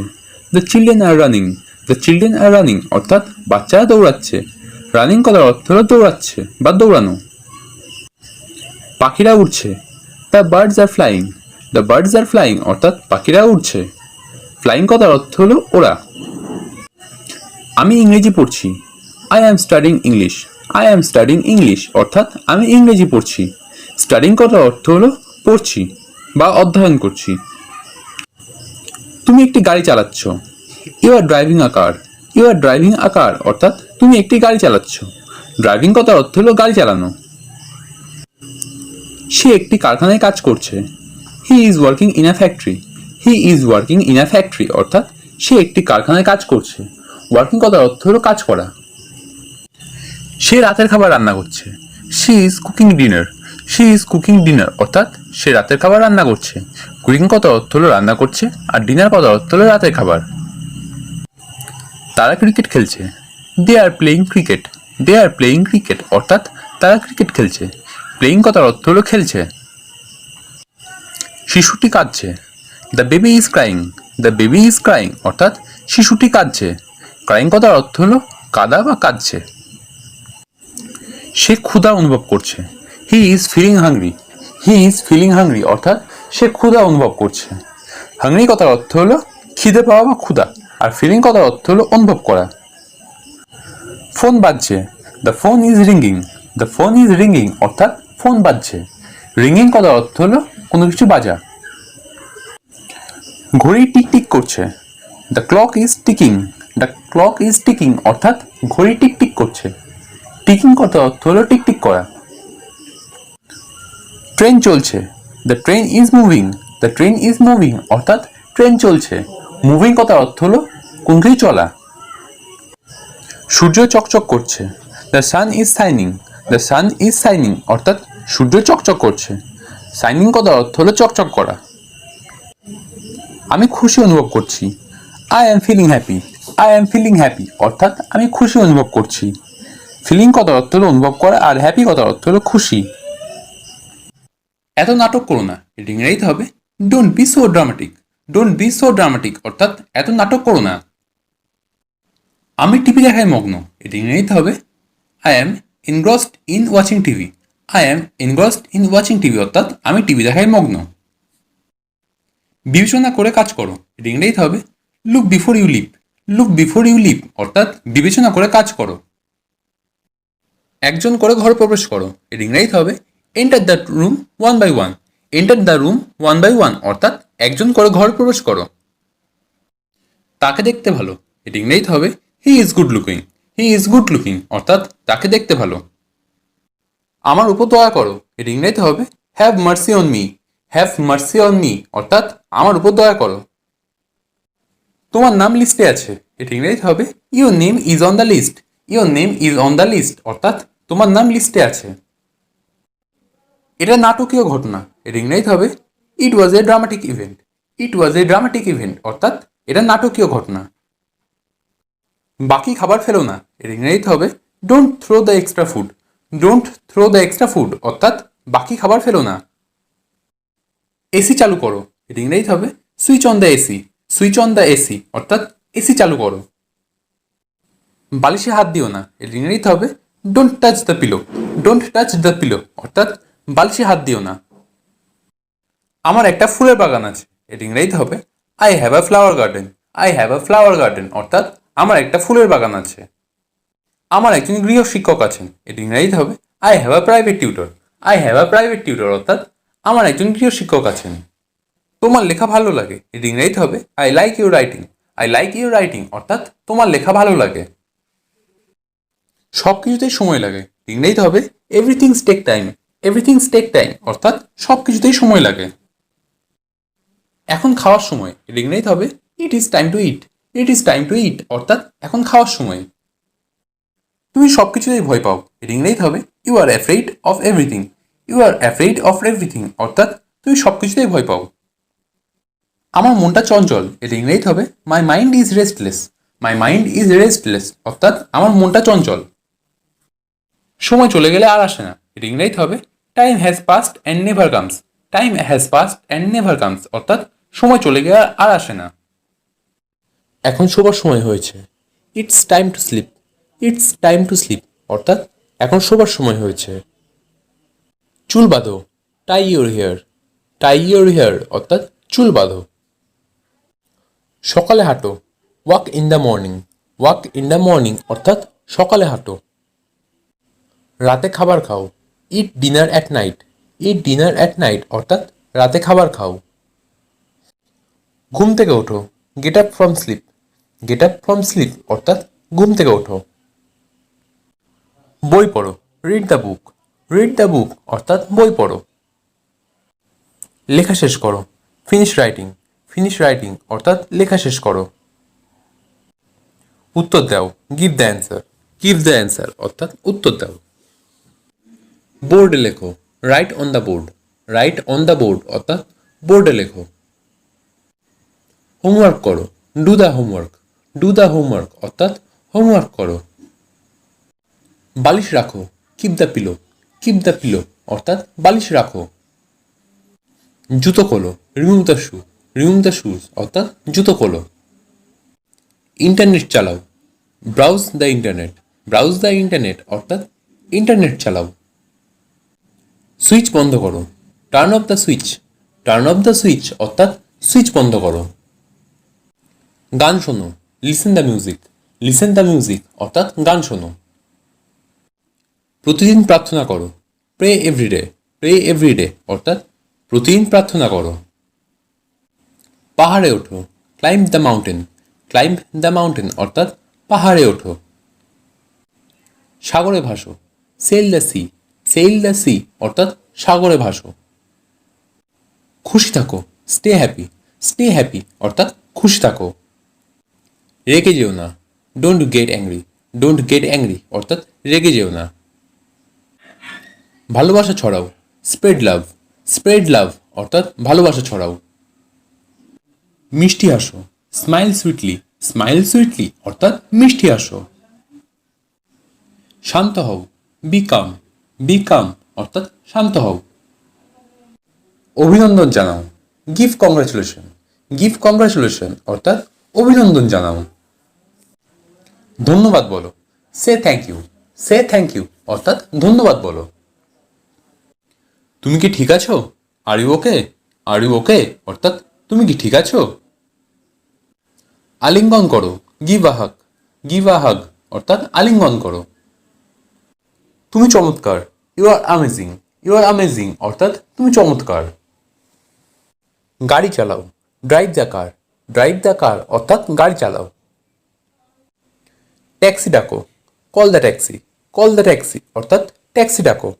The children are running. The children are running অর্থাৎ বাচ্চারা দৌড়াচ্ছে। রানিং কথার অর্থ হলো দৌড়াচ্ছে বা দৌড়ানো। পাখিরা উড়ছে। The birds are flying. The birds are flying অর্থাৎ পাখিরা উড়ছে। ফ্লাইং কথার অর্থ হলো ওরা। আমি ইংরেজি পড়ছি। I am studying English. I am studying English অর্থাৎ আমি ইংরেজি পড়ছি। স্টাডিং কথার অর্থ হলো পড়ছি বা অধ্যয়ন করছি। তুমি একটি গাড়ি চালাচ্ছ। You are driving a car. You are driving a car অর্থাৎ তুমি একটি গাড়ি চালাচ্ছ। ড্রাইভিং কথার অর্থ হলো গাড়ি চালানো। সে একটি কারখানায় কাজ করছে। He is working in a factory. He is working in a factory অর্থাৎ সে একটি কারখানায় কাজ করছে। ওয়ার্কিং কথার অর্থ হলো কাজ করা। সে রাতের খাবার রান্না করছে। She is cooking dinner. She is cooking dinner অর্থাৎ সে রাতের খাবার রান্না করছে। কুকিং কথার অর্থ হলো রান্না করছে আর ডিনার কথার অর্থ হলো রাতের খাবার। তারা ক্রিকেট খেলছে। They are playing cricket. They are playing cricket অর্থাৎ তারা ক্রিকেট খেলছে। প্লেয়িং কথার অর্থ হলো খেলছে। শিশুটি কাঁদছে। The baby is crying. The baby is crying অর্থাৎ শিশুটি কাঁদছে। ক্রাইং কথার অর্থ হলো কাঁদা বা কাঁদছে। সে ক্ষুধা অনুভব করছে। He is feeling hungry. He is feeling hungry অর্থাৎ সে ক্ষুধা অনুভব করছে। হাংরি কথার অর্থ হলো খিদে পাওয়া বা ক্ষুধা আর ফিলিং কথার অর্থ হলো অনুভব করা। ফোন বাজছে। The phone is ringing. The phone is ringing অর্থাৎ ফোন বাজছে। রিঙ্গিং কথার অর্থ হলো কোনো কিছু বাজা। ঘড়ি টিক টিক করছে। The clock is ticking. The clock is ticking অর্থাৎ ঘড়ি টিক টিক করছে। টিকিং কথার অর্থ হলো টিক টিক করা। ট্রেন চলছে। The train is moving. The train is moving অর্থাৎ ট্রেন চলছে। মুভিং কথার অর্থ হলো কোন কিছু চলা। সূর্য চকচক করছে। The sun is shining. The sun is shining অর্থাৎ সূর্য চকচক করছে। শাইনিং কথার অর্থ হলো চকচক করা। আমি খুশি অনুভব করছি। I am feeling happy. I am feeling happy অর্থাৎ আমি খুশি অনুভব করছি। ফিলিং কথার অর্থ হলো অনুভব করা আর হ্যাপি কথার অর্থ হলো খুশি। এত নাটক করো না। এটা ইংরেজিতে হবে don't B so dramatic. Don't be so dramatic অর্থাৎ এত নাটক করো না। আমি টিভি দেখায় মগ্ন। এটা ইংরেজিতে হবে I am engrossed in watching TV. I am engrossed in watching TV অর্থাৎ আমি টিভি দেখায় মগ্ন। বিবেচনা করে কাজ করো। এটা ইংরেজিতে হবে look before you leave. Look before you leave অর্থাৎ বিবেচনা করে কাজ করো। একজন করে ঘরে প্রবেশ করো। এটা ইংরেজিতে হবে enter the room one by one. Enter the room one by one অর্থাৎ একজন করে ঘরে প্রবেশ করো। তাকে দেখতে ভালো। এটা ইংরেজিতে হবে he is good looking. He is good looking অর্থাৎ তাকে দেখতে ভালো। আমার উপর দয়া করো। এটা ইংরেজিতে হবে have mercy on me. Have mercy on me অর্থাৎ আমার উপর দয়া করো। তোমার নাম লিস্টে আছে। এটা ইংরেজিতে হবে your name is on the list. Your name is on the list অর্থাৎ তোমার নাম লিস্টে আছে। এটা নাটকীয় ঘটনা। এটা ইংরেজিতে হবে it was a dramatic event. It was a dramatic event অর্থাৎ এটা নাটকীয় ঘটনা। বাকি খাবার ফেলো না। এটা ইংরেজিতে হবে don't throw the extra food. Don't throw the extra food অর্থাৎ বাকি খাবার ফেলো না। এসি চালু করো, এটা ইংরেজিতে হবে switch on the AC. Switch on the AC অর্থাৎ এসি চালু করো। বালিশে হাত দিও না, এটা ইংরেজিতে হবে don't touch the pillow. Don't touch the pillow অর্থাৎ বালিশে হাত দিও না। আমার একটা ফুলের বাগান আছে, এটা ইংরেজিতে হবে I have a flower garden. I have a flower garden অর্থাৎ আমার একটা ফুলের বাগান আছে। আমার একজন গৃহ শিক্ষক আছেন, এটা ইংরেজিতে হবে I have a private tutor. I have a private tutor অর্থাৎ আমার একজন গৃহ শিক্ষক আছেন। তোমার লেখা ভালো লাগে, এটা ইংরেজিতে হবে I like your writing. I like your writing অর্থাৎ তোমার লেখা ভালো লাগে। সব কিছুতেই সময় লাগে, ইংরেজিতে হবে everything's take time. Everything's take time অর্থাৎ সব কিছুতেই সময় লাগে। এখন খাওয়ার সময়, এটা ইংরেজিতে হবে it is time to eat. It is time to ইট অর্থাৎ এখন খাওয়ার সময়। তুমি সব কিছুতেই ভয় পাও, এটা ইংরেজিতে হবে you are afraid of everything. You are afraid of everything অর্থাৎ তুমি সব কিছুতেই ভয় পাও। আমার মনটা চঞ্চল, এটা ইংরেজিতে হবে মাই mind is restless. My mind is restless অর্থাৎ আমার মনটা চঞ্চল। সময় চলে গেলে আর আসে না, এটা ইংরেজিতে হবে time has past and never comes. Time has past and never comes অর্থাৎ সময় চলে গেলে আর আসে না। এখন শোবার সময় হয়েছে, it's time to sleep. It's time to sleep অর্থাৎ এখন শোবার সময় হয়েছে। চুল বাঁধো, tie your hair. Tie your hair অর্থাৎ চুল বাঁধো। সকালে হাঁটো, walk in the morning. Walk in the morning অর্থাৎ সকালে হাঁটো। রাতে খাবার খাও, eat dinner at night. Eat dinner at night অর্থাৎ রাতে খাবার খাও। ঘুম থেকে ওঠো, get up from sleep. Get up from sleep অর্থাৎ ঘুম থেকে ওঠো। বই পড়ো, read the book. Read the book অর্থাৎ বই পড়ো। লেখা শেষ করো, ফিনিশ রাইটিং। ফিনিশ রাইটিং অর্থাৎ লেখা শেষ করো। উত্তর দাও, give the answer. Give the answer অর্থাৎ উত্তর দাও। বোর্ডে লেখো, right on the board. Right on the board অর্থাৎ বোর্ডে লেখো। হোমওয়ার্ক করো, do the homework. Do the homework অর্থাৎ হোমওয়ার্ক করো। বালিশ রাখো, keep the pillow. Keep the pillow অর্থাৎ বালিশ রাখো। জুতো খোলো, remove the shoe. Remove the shoes অর্থাৎ জুতো খোলো। ইন্টারনেট চালাও, browse the internet. Browse the internet অর্থাৎ ইন্টারনেট চালাও। সুইচ বন্ধ করো, turn off the switch. Turn off the switch অর্থাৎ সুইচ বন্ধ করো। গান শোনো, listen the music. Listen the music অর্থাৎ গান শোনো। প্রতিদিন প্রার্থনা করো, প্রে এভরিডে। প্রে এভরিডে অর্থাৎ প্রতিদিন প্রার্থনা করো। পাহাড়ে ওঠো, climb the mountain. Climb the mountain অর্থাৎ পাহাড়ে ওঠো। সাগরে ভাসো, sail the sea. Sail the sea অর্থাৎ সাগরে ভাসো। খুশি থাকো, স্টে হ্যাপি। স্টে হ্যাপি অর্থাৎ খুশি থাকো। রেগে যেও না, don't get angry. Don't get angry অর্থাৎ রেগে যেও না। ভালোবাসা ছড়াও, স্প্রেড লাভ। স্প্রেড লাভ অর্থাৎ ভালোবাসা ছড়াও। মিষ্টি হাসো, স্মাইল সুইটলি। স্মাইল সুইটলি অর্থাৎ মিষ্টি হাসো। শান্ত হও, বি কাম। বি কাম অর্থাৎ শান্ত হও। অভিনন্দন জানাও, গিভ কংগ্রাচুলেশন। গিভ কংগ্রাচুলেশন অর্থাৎ অভিনন্দন জানাও। ধন্যবাদ বলো, say thank you. Say thank you অর্থাৎ ধন্যবাদ বলো। তুমি কি ঠিক আছো? Are you okay? Are you okay অর্থাৎ তুমি কি ঠিক আছো? আলিঙ্গন করো, give a hug. Give a হাগ অর্থাৎ আলিঙ্গন করো। তুমি চমৎকার, you are amazing. You are amazing অর্থাৎ তুমি চমৎকার। গাড়ি চালাও, drive the car. Drive the car অর্থাৎ গাড়ি চালাও। ট্যাক্সি ডাকো, call the taxi. Call the taxi অর্থাৎ ট্যাক্সি ডাকো।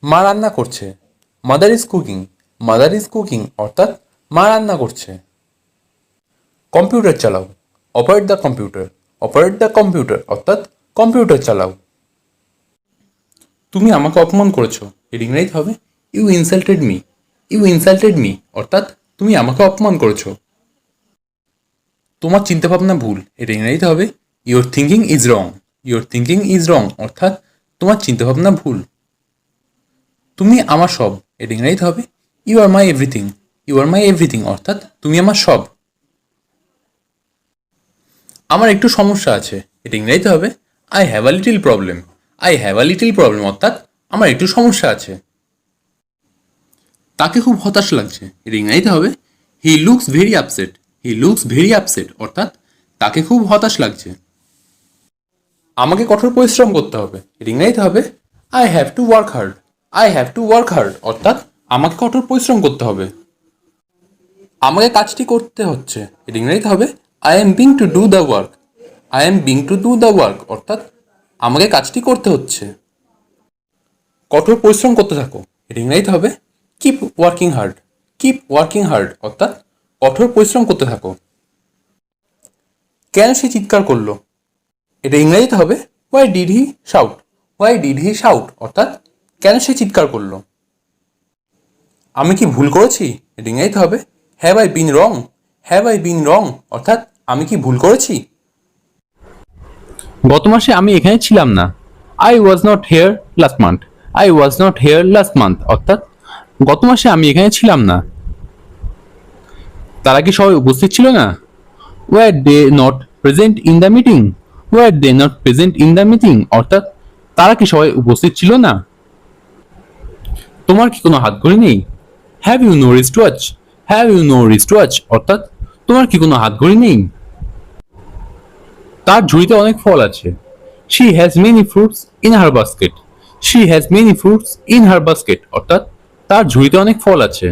মা রান্না করছে, mother is cooking. Mother is cooking অর্থাৎ মা রান্না করছে। কম্পিউটার চালাও, operate the computer. Operate the computer অর্থাৎ কম্পিউটার চালাও। তুমি আমাকে অপমান করেছো, এর ইংরেজি হবে you insulted me. You insulted me অর্থাৎ তুমি আমাকে অপমান করেছো। তোমার চিন্তাভাবনা ভুল, এর ইংরেজিতে হবে your thinking is wrong. Your thinking is wrong অর্থাৎ তোমার চিন্তাভাবনা ভুল। তুমি আমার সব, এটা ইংরেজিতে হবে you are my everything. You are my everything অর্থাৎ তুমি আমার সব। আমার একটু সমস্যা আছে, এটা ইংরেজিতে হবে I have a little problem. I have a little problem অর্থাৎ আমার একটু সমস্যা আছে। তাকে খুব হতাশ লাগছে, এটা ইংরেজিতে হবে he looks very upset. He looks very upset অর্থাৎ তাকে খুব হতাশ লাগছে। আমাকে কঠোর পরিশ্রম করতে হবে, এটা ইংরেজিতে হবে I have to work hard. I have to work hard অর্থাৎ আমাকে কঠোর পরিশ্রম করতে হবে। আমাকে কাজটি করতে হচ্ছে, এটা ইংরেজিতে হবে I am being to do the work. I am being to do the work অর্থাৎ আমাকে কাজটি করতে হচ্ছে। কঠোর পরিশ্রম করতে থাকো, এটা ইংরেজিতে হবে keep working hard. Keep working hard অর্থাৎ কঠোর পরিশ্রম করতে থাকো। কেন সে চিৎকার করলো, এটা ইংরেজিতে হবে why did he shout. Why did he shout অর্থাৎ কেন সে চিৎকার করলো। আমি কি ভুল করেছি, এটা ইংরেজিতে হবে have I been wrong. Have I been wrong অর্থাৎ আমি কি ভুল করেছি। গত মাসে আমি এখানে ছিলাম না। I was not here last month. I was not here last month অর্থাৎ গত মাসে আমি এখানে ছিলাম না। তারা কি সবাই উপস্থিত ছিল না। Were they not present in the meeting. Were they not present in the meeting অর্থাৎ তারা কি সবাই উপস্থিত ছিল না। তোমার কি কোনো হাত ঘড়ি নেই। Have you no wrist watch. Have you no wrist watch অর্থাৎ তোমার কি কোনো হাত ঘড়ি নেই। তার ঝুড়িতে অনেক ফল আছে। She has many fruits in her basket. She has many fruits in her basket অর্থাৎ তার ঝুড়িতে অনেক ফল আছে।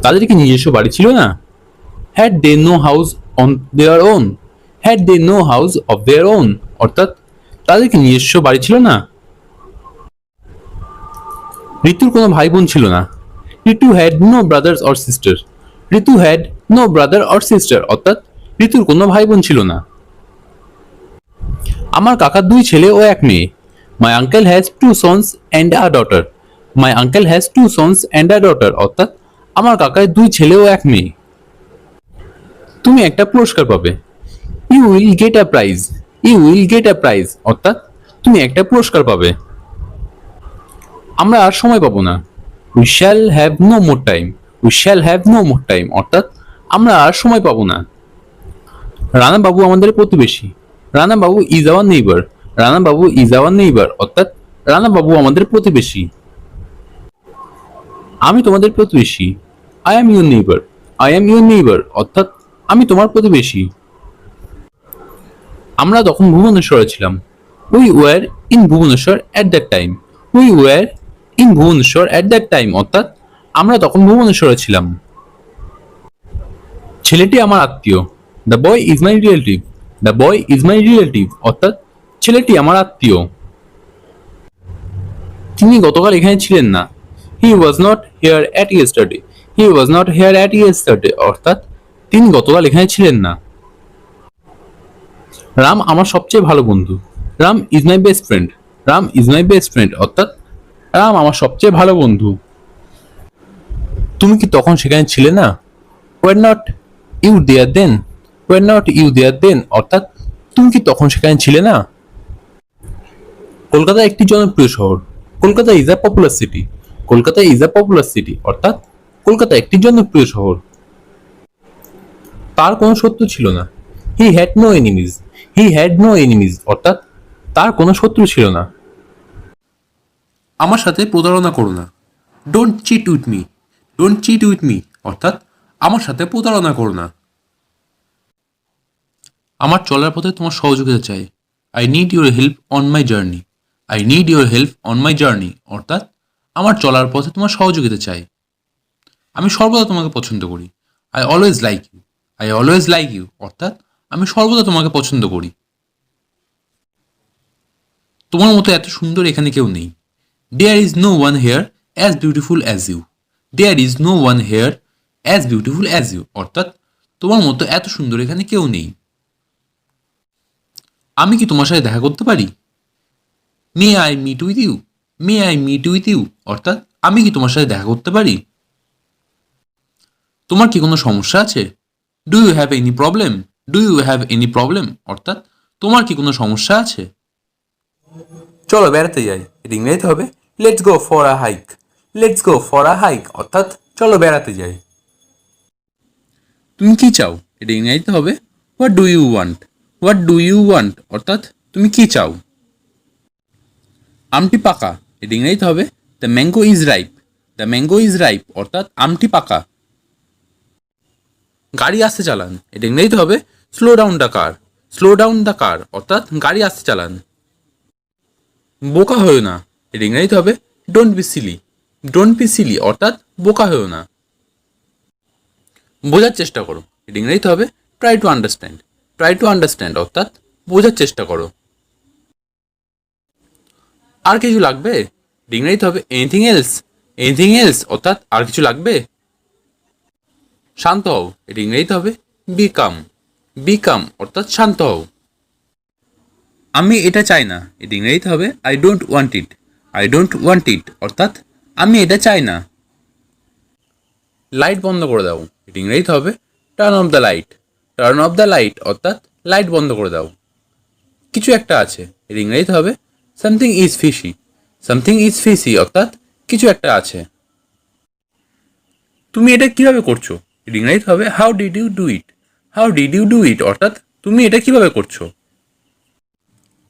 তাদের কি নিজস্ব বাড়ি ছিল না। Had they no house on their own. Had they no house of their own অর্থাৎ তাদের কি নিজস্ব বাড়ি ছিল না। ঋতুর কোনো ভাই বোন ছিল না। Ritu had no brothers or sister. Ritu had no brother or sister অর্থাৎ ঋতুর কোনো ভাই বোন ছিল না। আমার কাকার দুই ছেলে ও এক মেয়ে। My uncle has to sons and a daughter. My uncle has to sons and a daughter অর্থাৎ আমার কাকার দুই ছেলে ও এক মেয়ে। তুমি একটা পুরস্কার পাবে। You will get a prize. You will get a prize অর্থাৎ তুমি একটা পুরস্কার পাবে। আমরা আর সময় পাবো না। We shall have no more time. We shall have no more time অর্থাৎ আমরা আর সময় পাবো না। রানা বাবু আমাদের প্রতিবেশী। রানা বাবু is our neighbour. Rana Babu is our neighbour অর্থাৎ রানা বাবু আমাদের প্রতিবেশী। আমি তোমাদের প্রতিবেশী। I am your neighbour. I am your neighbour অর্থাৎ আমি তোমার প্রতিবেশী। আমরা তখন ভুবনেশ্বরে ছিলাম। We were in Bhubaneswar at that time. We were in Bhubaneswar at that time অর্থাৎ আমরা তখন ভুবনেশ্বরে ছিলাম। ছেলেটি আমার আত্মীয়। The boy is my relative. The boy is my relative অর্থাৎ ছেলেটি আমার আত্মীয়। তিনি গতকাল এখানে ছিলেন না। He was not here at yesterday. He was not here at yesterday অর্থাৎ তিনি গতকাল এখানে ছিলেন না। রাম আমার সবচেয়ে ভালো বন্ধু। Ram is my best friend. Ram is my best friend অর্থাৎ রাম আমার সবচেয়ে ভালো বন্ধু। তুমি কি তখন সেখানে ছিলে না। Were not you there then. Were not you there then অর্থাৎ তুমি কি তখন সেখানে ছিলে না। কলকাতা একটি জনপ্রিয় শহর। Kolkata is a popular city. Kolkata is a popular city অর্থাৎ কলকাতা একটি জনপ্রিয় শহর। তার কোনো শত্রু ছিল না। He had no enemies. He had no enemies অর্থাৎ তার কোনো শত্রু ছিল না। আমার সাথে প্রতারণা করো না। Don't cheat with me. Don't cheat with me অর্থাৎ আমার সাথে প্রতারণা করো না। আমার চলার পথে তোমার সহযোগিতা চাই। I need your help on my journey. I need your help on my journey অর্থাৎ আমার চলার পথে তোমার সহযোগিতা চাই। আমি সর্বদা তোমাকে পছন্দ করি। I always like you. I always like you অর্থাৎ আমি সর্বদা তোমাকে পছন্দ করি। তোমার মতো এত সুন্দর এখানে কেউ নেই। There is no one here as beautiful as you. There is no one here as beautiful as you অর্থাৎ তোমার মতো এত সুন্দর এখানে কেউ নেই। আমি কি তোমার সাথে দেখা করতে পারি। May I meet with you. May I meet with you অর্থাৎ আমি কি তোমার সাথে দেখা করতে পারি। তোমার কি কোনো সমস্যা আছে। Do you have any problem. Do you have any problem অর্থাৎ তোমার কি কোনো সমস্যা আছে। চলো বেড়াতে যাই, এটা ইংরেজিতে হবে let's go for a hike. Let's go for a hike অর্থাৎ চলো বেড়াতে যাই। তুমি কি চাও, এটা ইংরেজিতে হবে what do you want. What do you want অর্থাৎ তুমি কি চাও। আমটি পাকা, এটা ইংরেজিতে হবে the mango is ripe. The mango is ripe অর্থাৎ আমটি পাকা। গাড়ি আস্তে চালান, এটা ইংরেজিতে হবে slow down the car. Slow down the car অর্থাৎ গাড়ি আস্তে চালান। বোকা হয়েও না, এটা ইংরেজিতে হবে don't be silly. Don't be silly অর্থাৎ বোকা হয়েও না। বোঝার চেষ্টা করো, এটা ইংরেজিতে হবে try to understand. Try to understand অর্থাৎ বোঝার চেষ্টা করো। আর কিছু লাগবে, এটা ইংরেজিতে হবে এনিথিং এলস। এনিথিং এলস অর্থাৎ আর কিছু লাগবে। শান্ত হও, এটা ইংরেজিতে হবে বি কাম। বি কাম অর্থাৎ শান্ত হও। আমি এটা চাই না, এটা ইংরেজিতে হবে I don't want it. I don't want ইট অর্থাৎ আমি এটা চাই না। লাইট বন্ধ করে দাও, এটা ইংরেজিতে হবে turn off the light. Turn off the light অর্থাৎ লাইট বন্ধ করে দাও। কিছু একটা আছে, এর ইংরেজিতে হবে something is fishy. Something is fishy অর্থাৎ কিছু একটা আছে। তুমি এটা কিভাবে করছো, এর ইংরেজিতে হবে how did you do it. How did you do it অর্থাৎ তুমি এটা কিভাবে করছো।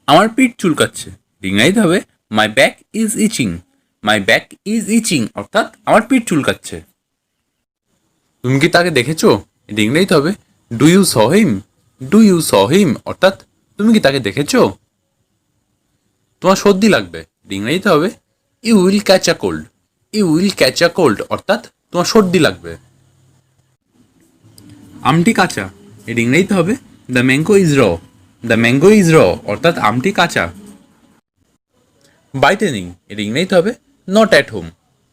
আমার পিঠ চুলকাচ্ছে, এর ইংরেজিতে হবে my back is itching. My back is itching অর্থাৎ আমার পিঠ চুলকাচ্ছে। তুমি কি তাকে দেখেছো, এর ইংরেজিতে হবে do you saw him. Do you saw him অর্থাৎ তুমি কি তাকে দেখেছো। তোমার সর্দি লাগবে, এর ইংরেজিতে হবে you will catch a cold. You will catch a cold অর্থাৎ তোমার সর্দি লাগবে। আমটি কাঁচা, এর ইংরেজিতে হবে the mango is raw. The mango is raw অর্থাৎ আমটি কাঁচা। বাড়িতে নেই, এর ইংরেজিতে হবে not at home.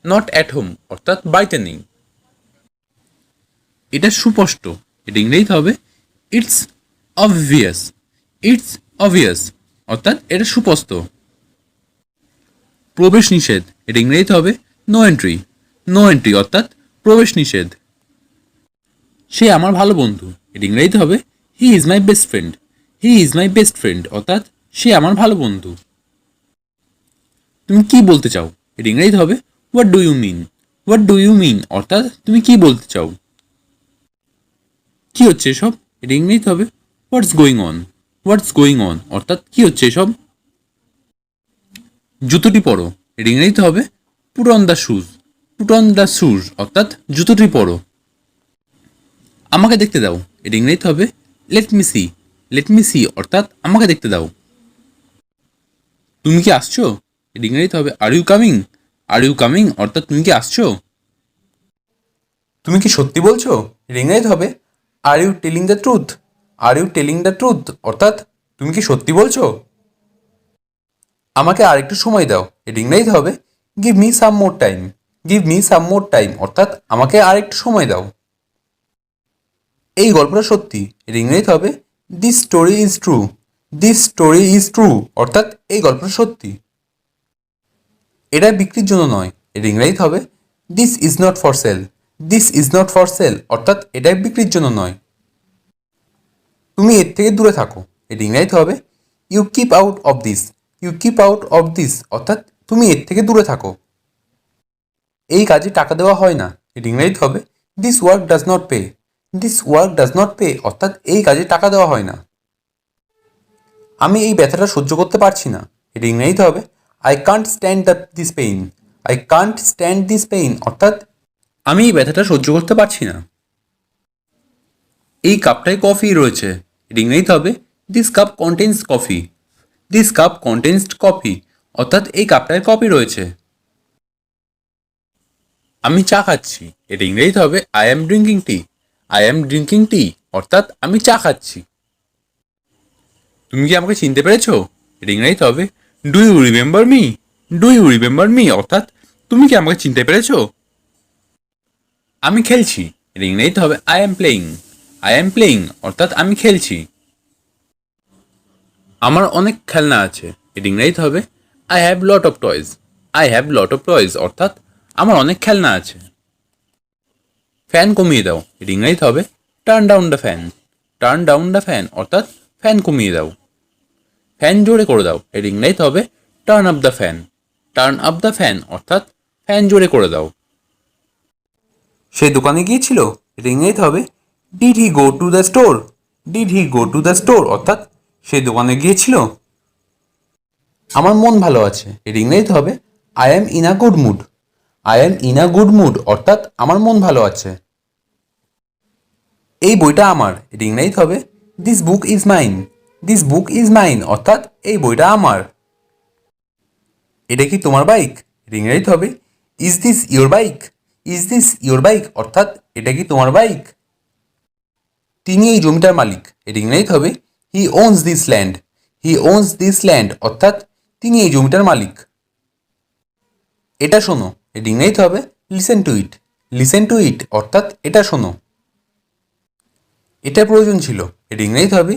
Not at home অর্থাৎ বাড়িতে নেই। এটা সুস্পষ্ট, এর ইংরেজিতে হবে ইটস অবভিয়াস। ইটস অবভিয়াস অর্থাৎ এটা সুস্পষ্ট। প্রবেশ নিষেধ, এর ইংরেজিতে হবে নো এন্ট্রি। নো এন্ট্রি অর্থাৎ প্রবেশ নিষেধ। সে আমার ভালো বন্ধু, এর ইংরেজিতে হবে he is my best friend. He is my best friend অর্থাৎ সে আমার ভালো বন্ধু। তুমি কি বলতে চাও, এর ইংরেজিতে হবে what do you mean. What do you mean অর্থাৎ তুমি কি বলতে চাও। কি হচ্ছে এসব, এর ইংরেজিতে হবে what's going on. What's going on অর্থাৎ কি হচ্ছে এসব। জুতোটি পরো, এর ইংরেজিতে হবে put on the shoes. Put on the shoes অর্থাৎ জুতোটি পরো। আমাকে দেখতে দাও, এর ইংরেজিতে হবে let me see. Let me see অর্থাৎ আমাকে দেখতে দাও। তুমি কি আসছো, এর ইংরেজিতে হবে are you coming. Are you coming অর্থাৎ তুমি কি আসছো। তুমি কি সত্যি বলছো, এর ইংরেজিতে হবে are you telling the truth. Are you telling the truth অর্থাৎ তুমি কি সত্যি বলছো। আমাকে আর একটু সময় দাও, এর ইংরেজিতে হবে give me some more time. Give me some মোর টাইম অর্থাৎ আমাকে আর একটু সময় দাও। এই গল্পটা সত্যি, এর ইংরেজিতে হবে this story is true. This story is true অর্থাৎ এই গল্পটা সত্যি। এটা বিক্রির জন্য নয়, এর ইংরেজিতে হবে this is not for sale. This is not for sale অর্থাৎ এটা বিক্রির জন্য নয়। তুমি এর থেকে দূরে থাকো, এর ইংরেজিতে হবে you keep out of this. You keep out of this অর্থাৎ তুমি এর থেকে দূরে থাকো। এই কাজে টাকা দেওয়া হয় না, এর ইংরেজিতে হবে this work does not pay. This work does not pay অর্থাৎ এই কাজে টাকা দেওয়া হয় না। আমি এই ব্যথাটা সহ্য করতে পারছি না, এর ইংরেজিতে হবে I can't stand this pain. I can't stand this pain অর্থাৎ আমি এই ব্যথাটা সহ্য করতে পারছি না। এই কাপটায় কফি রয়েছে, এর ইংরেজিতে হবে this cup contains coffee. This cup contains coffee অর্থাৎ এই কাপটায় কফি রয়েছে। আমি চা খাচ্ছি, এর ইংরেজিতে হবে I am drinking T. I am drinking টি অর্থাৎ আমি চা খাচ্ছি। তুমি কি আমাকে চিনতে পেরেছো, এর ইংরেজিতে হবে do you remember me. Do you remember me অর্থাৎ তুমি কি আমাকে চিনতে পেরেছো। আমি খেলছি, এর ইংরেজিতে হবে I am playing. I am playing অর্থাৎ আমি খেলছি। আমার অনেক খেলনা আছে, এর ইংরেজিতে হবে I have lot of toys. I have lot of toys অর্থাৎ আমার অনেক খেলনা আছে। ফ্যান কমিয়ে দাও, এর ইংরেজিতে হবে turn down the fan. Turn down the fan অর্থাৎ ফ্যান কমিয়ে দাও। ফ্যান জোরে করে দাও, এর ইংরেজি হবে turn up the fan. Turn up the fan অর্থাৎ ফ্যান জোরে করে দাও। সে দোকানে গিয়েছিল, এর ইংরেজি হবে did he go to the store. Did he go to the store অর্থাৎ সে দোকানে গিয়েছিল। আমার মন ভালো আছে, এর ইংরেজি হবে I am in a good mood. I am in a good mood অর্থাৎ আমার মন ভালো আছে। এই বইটা আমার, এর ইংরেজি হবে this book is mine. This book is mine অর্থাৎ এই বইটা আমার। এটা কি তোমার বাইক, এর ইংরেজি হবে is this your bike. Is this your bike অর্থাৎ এটা কি তোমার বাইক। তিনি এই জমিটার মালিক, এর ইংরেজি হবে he owns this land. He owns this land অর্থাৎ তিনি এই জমিটার মালিক। এটা শোনো, এর ইংরেজি হবে listen to it. Listen to ইট অর্থাৎ এটা শোনো। এটা প্রয়োজন ছিল, এর ইংরেজি হবে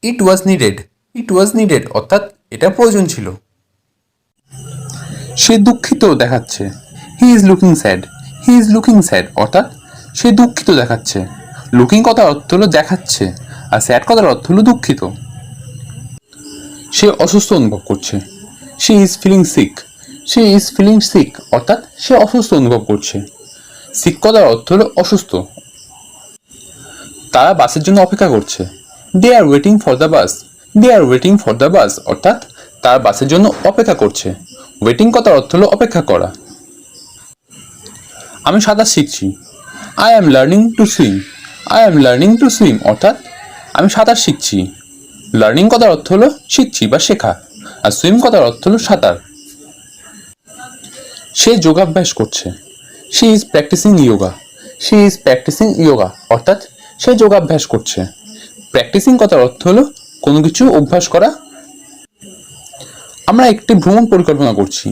it was needed. It was needed অর্থাৎ এটা প্রয়োজন ছিল। সে দুঃখিত দেখাচ্ছে, he is looking sad. He is looking sad অর্থাৎ সে দুঃখিত দেখাচ্ছে। লুকিং কথার অর্থ হলো দেখাচ্ছে, আর স্যাড কথার অর্থ হলো দুঃখিত। সে অসুস্থ অনুভব করছে, she is feeling sick. She is feeling sick অর্থাৎ সে অসুস্থ অনুভব করছে। সিক কথার অর্থ হলো অসুস্থ। তারা বাসের জন্য অপেক্ষা করছে, they are waiting for the bus. They are waiting for the bus অর্থাৎ তারা বাসের জন্য অপেক্ষা করছে। ওয়েটিং কথার অর্থ হলো অপেক্ষা করা। আমি সাঁতার শিখছি, I am learning to swim. I am learning to swim অর্থাৎ আমি সাঁতার শিখছি। লার্নিং কথার অর্থ হলো শিখছি বা শেখা, আর সুইম কথার অর্থ হলো সাঁতার। সে যোগাভ্যাস করছে, she is practising yoga. She is practising yoga অর্থাৎ সে যোগাভ্যাস করছে। প্র্যাকটিসিং কথার অর্থ হলো কোনো কিছু অভ্যাস করা। আমরা একটি ভ্রমণ পরিকল্পনা করছি,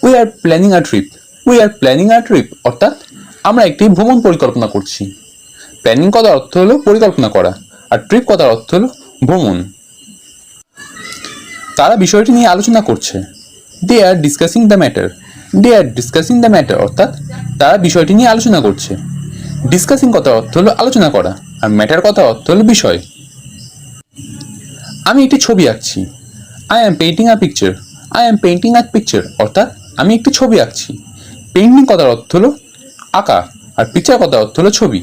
we are planning a trip. We are planning a trip অর্থাৎ আমরা একটি ভ্রমণ পরিকল্পনা করছি। প্ল্যানিং কথার অর্থ হলো পরিকল্পনা করা, আর ট্রিপ কথার অর্থ হলো ভ্রমণ। তারা বিষয়টি নিয়ে আলোচনা করছে, they are discussing the matter. They are discussing the matter অর্থাৎ তারা বিষয়টি নিয়ে আলোচনা করছে। ডিসকাসিং কথার অর্থ হলো আলোচনা করা, আর ম্যাটার কথার অর্থ হলো বিষয়। আমি একটি ছবি আঁকছি, I am painting a picture. I am painting a picture অর্থাৎ আমি একটি ছবি আঁকছি। পেইন্টিং কথার অর্থ হলো আঁকা, আর পিকচার কথার অর্থ হলো ছবি।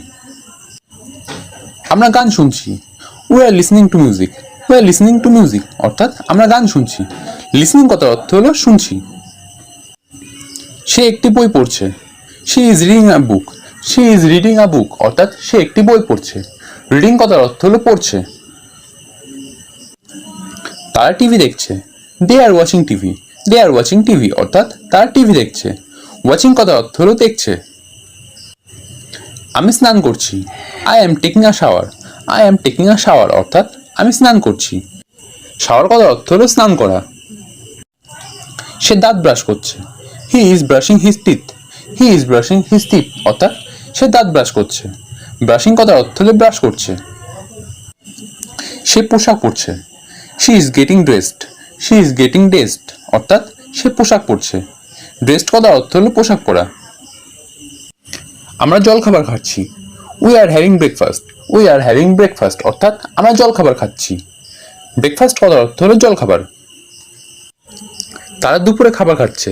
আমরা গান শুনছি, we are listening to music. We are listening to music অর্থাৎ আমরা গান শুনছি। লিসনিং কথার অর্থ হলো শুনছি। সে একটি বই পড়ছে, she is reading a book. She is reading a book অর্থাৎ সে একটি বই পড়ছে। রিডিং কথার অর্থ হলো পড়ছে। তারা টিভি দেখছে, they are watching TV. They are watching TV অর্থাৎ তারা টিভি দেখছে। ওয়াচিং কথার অর্থ হলো দেখছে। আমি স্নান করছি, I am taking a shower. I am taking a shower অর্থাৎ আমি স্নান করছি। শাওয়ার কথার অর্থ হলো স্নান করা। সে দাঁত ব্রাশ করছে, he is brushing his teeth. He is brushing his teeth অর্থাৎ সে দাঁত ব্রাশ করছে। ব্রাশিং কথার অর্থ হলো ব্রাশ করছে। সে পোশাক পরছে, she is getting dressed. She is getting dressed অর্থাৎ সে পোশাক পরছে। ড্রেসড কথার অর্থ হলো পোশাক পরা। আমরা জলখাবার খাচ্ছি, we are having breakfast. We are having breakfast অর্থাৎ আমরা জলখাবার খাচ্ছি। ব্রেকফাস্ট কথার অর্থ হলো জলখাবার। তারা দুপুরে খাবার খাচ্ছে,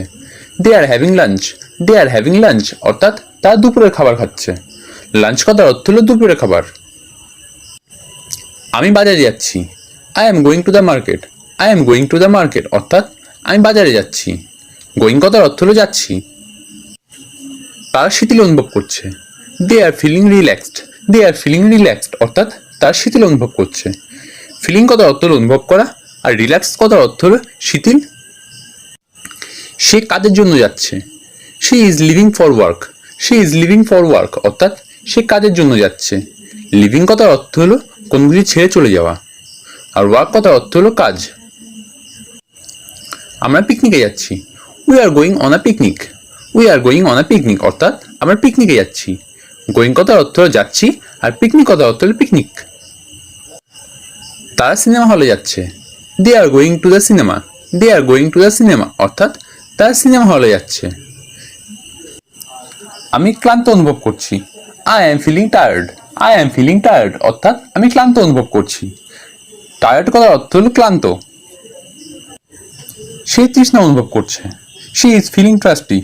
they are having lunch. They are having lunch অর্থাৎ তারা দুপুরের খাবার খাচ্ছে। লাঞ্চ কথার অর্থ হলো দুপুরের খাবার। আমি বাজারে যাচ্ছি, I am going to the market. I am going to the market অর্থাৎ আমি বাজারে যাচ্ছি। গোয়িং কথার অর্থ হলো যাচ্ছি। তারা শীতল অনুভব করছে, they are feeling relaxed. They are feeling relaxed অর্থাৎ তারা শীতল অনুভব করছে। ফিলিং কথার অর্থ হলো অনুভব করা, আর রিল্যাক্স কথার অর্থ হলো শিথিল। সে কাজের জন্য যাচ্ছে, she is living for work. She is living for work অর্থাৎ সে কাজের জন্য যাচ্ছে। লিভিং কথার অর্থ হলো কোনো কিছু ছেড়ে চলে যাওয়া, আর ওয়ার্ক কথার অর্থ হলো কাজ। আমরা পিকনিকে যাচ্ছি, we are going on a picnic. We are going on a picnic অর্থাৎ আমরা পিকনিকে যাচ্ছি। গোয়িং কথার অর্থ হলো যাচ্ছি, আর পিকনিক কথার অর্থ হলো পিকনিক। তারা সিনেমা হলে যাচ্ছে, they are going to the cinema. They are going to the cinema অর্থাৎ তারা সিনেমা হলে যাচ্ছে। আমি ক্লান্ত অনুভব করছি, I am feeling tired. I am feeling tired অর্থাৎ আমি ক্লান্ত অনুভব করছি। টায়ার্ড কথার অর্থ হলো ক্লান্ত। সে তৃষ্ণা অনুভব করছে। She is feeling thirsty.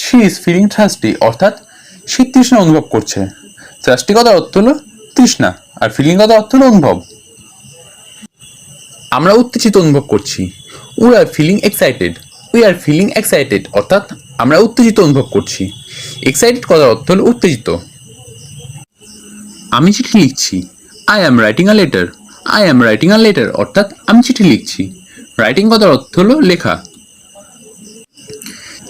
She is feeling thirsty অর্থাৎ সে তৃষ্ণা অনুভব করছে। থ্রাস্টি কথার অর্থ হলো তৃষ্ণা, আর ফিলিং কথার অর্থ হলো অনুভব। আমরা উত্তেজিত অনুভব করছি। We are feeling excited. We are feeling excited অর্থাৎ আমরা উত্তেজিত অনুভব করছি। এক্সাইটেড কথার অর্থ হলো উত্তেজিত। আমি চিঠি লিখছি। I am writing a letter. I am writing a letter অর্থাৎ আমি চিঠি লিখছি। রাইটিং কথার অর্থ হলো লেখা।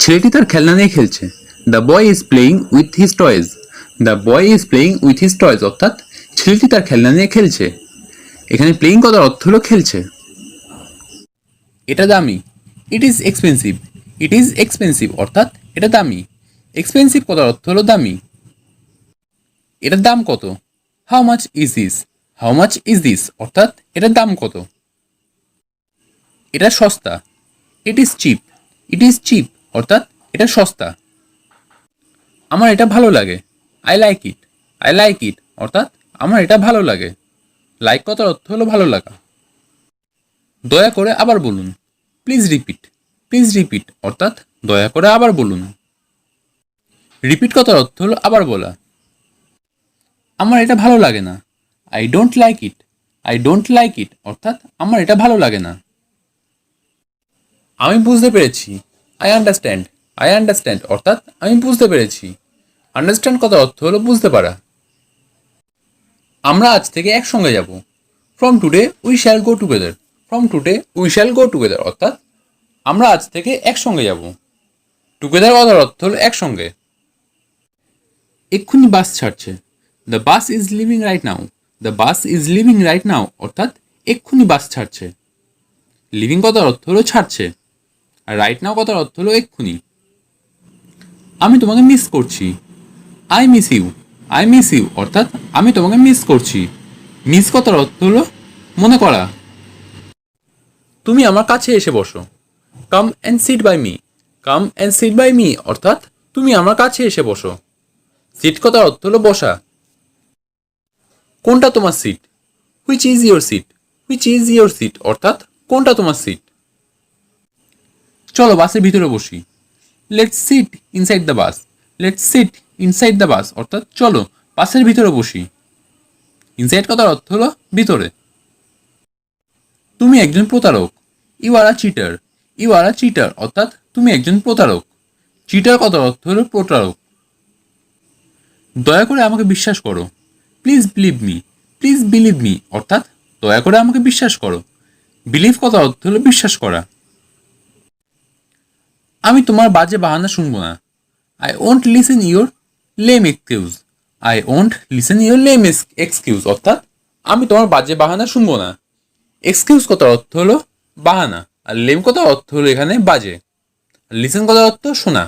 ছেলেটি তার খেলনা নিয়ে খেলছে। The boy is playing with his toys. The boy is playing with his toys অর্থাৎ ছেলেটি তার খেলনা নিয়ে খেলছে। এখানে প্লেয়িং কথার অর্থ হলো খেলছে। এটা দামি। It is expensive. It is expensive অর্থাৎ এটা দামি। এক্সপেন্সিভ কথার অর্থ হলো দামি। এটার দাম কত? How much is this. How much is this অর্থাৎ এটার দাম কত। এটা সস্তা। It is chip. It is chip অর্থাৎ এটা সস্তা। আমার এটা ভালো লাগে। I like it. I like it অর্থাৎ আমার এটা ভালো লাগে। লাইক কথার অর্থ হলো ভালো লাগা। দয়া করে আবার বলুন। Please repeat. প্লিজ রিপিট অর্থাৎ দয়া করে আবার বলুন। রিপিট কথার অর্থ হলো আবার বলা। আমার এটা ভালো লাগে না। I don't like it. I don't like it অর্থাৎ আমার এটা ভালো লাগে না। আমি বুঝতে পেরেছি। I understand. আই আন্ডারস্ট্যান্ড অর্থাৎ আমি বুঝতে পেরেছি। আন্ডারস্ট্যান্ড কথার অর্থ হলো বুঝতে পারা। আমরা আজ থেকে একসঙ্গে যাব। From today we shall go together. From today we shall go together অর্থাৎ আমরা আজ থেকে একসঙ্গে যাব। টুগেদার কথার অর্থ হলো একসঙ্গে। এক্ষুনি বাস ছাড়ছে। The bus is living right now. The bus is living right now অর্থাৎ এক্ষুনি বাস ছাড়ছে। লিভিং কথার অর্থ হলো ছাড়ছে, আর রাইট নাও কথার অর্থ হলো এক্ষুনি। আমি তোমাকে মিস করছি। I miss you. I miss you অর্থাৎ আমি তোমাকে মিস করছি। মিস কথার অর্থ হলো মনে করা। তুমি আমার কাছে এসে বসো। Come and sit by me. Come and sit by me অর্থাৎ তুমি আমার কাছে এসে বসো। সিট কথার অর্থ হলো বসা। কোনটা তোমার seat? Which is your seat. Which is your seat অর্থাৎ কোনটা তোমার সিট। চলো বাসের ভিতরে বসি। Let's sit inside the bus. Let's sit inside the bus অর্থাৎ চলো বাসের ভিতরে বসি। ইনসাইড কথার অর্থ হলো ভিতরে। তুমি একজন প্রতারক। You are a cheater. You are a cheater অর্থাৎ তুমি একজন প্রতারক। চিটার কথার অর্থ হলো প্রতারক। দয়া করে আমাকে বিশ্বাস করো। Please believe me. Please believe me অর্থাৎ দয়া করে আমাকে বিশ্বাস করো। বিলিভ কথার অর্থ হলো বিশ্বাস করা। আমি তোমার বাজে বাহানা শুনবো না। I won't listen your lame excuse. I won't listen your lame excuse অর্থাৎ আমি তোমার বাজে বাহানা শুনবো না। এক্সকিউজ কথার অর্থ হলো বাহানা, আর লেম কথার অর্থ হলো এখানে বাজে। লিসেন কথার অর্থ শোনা।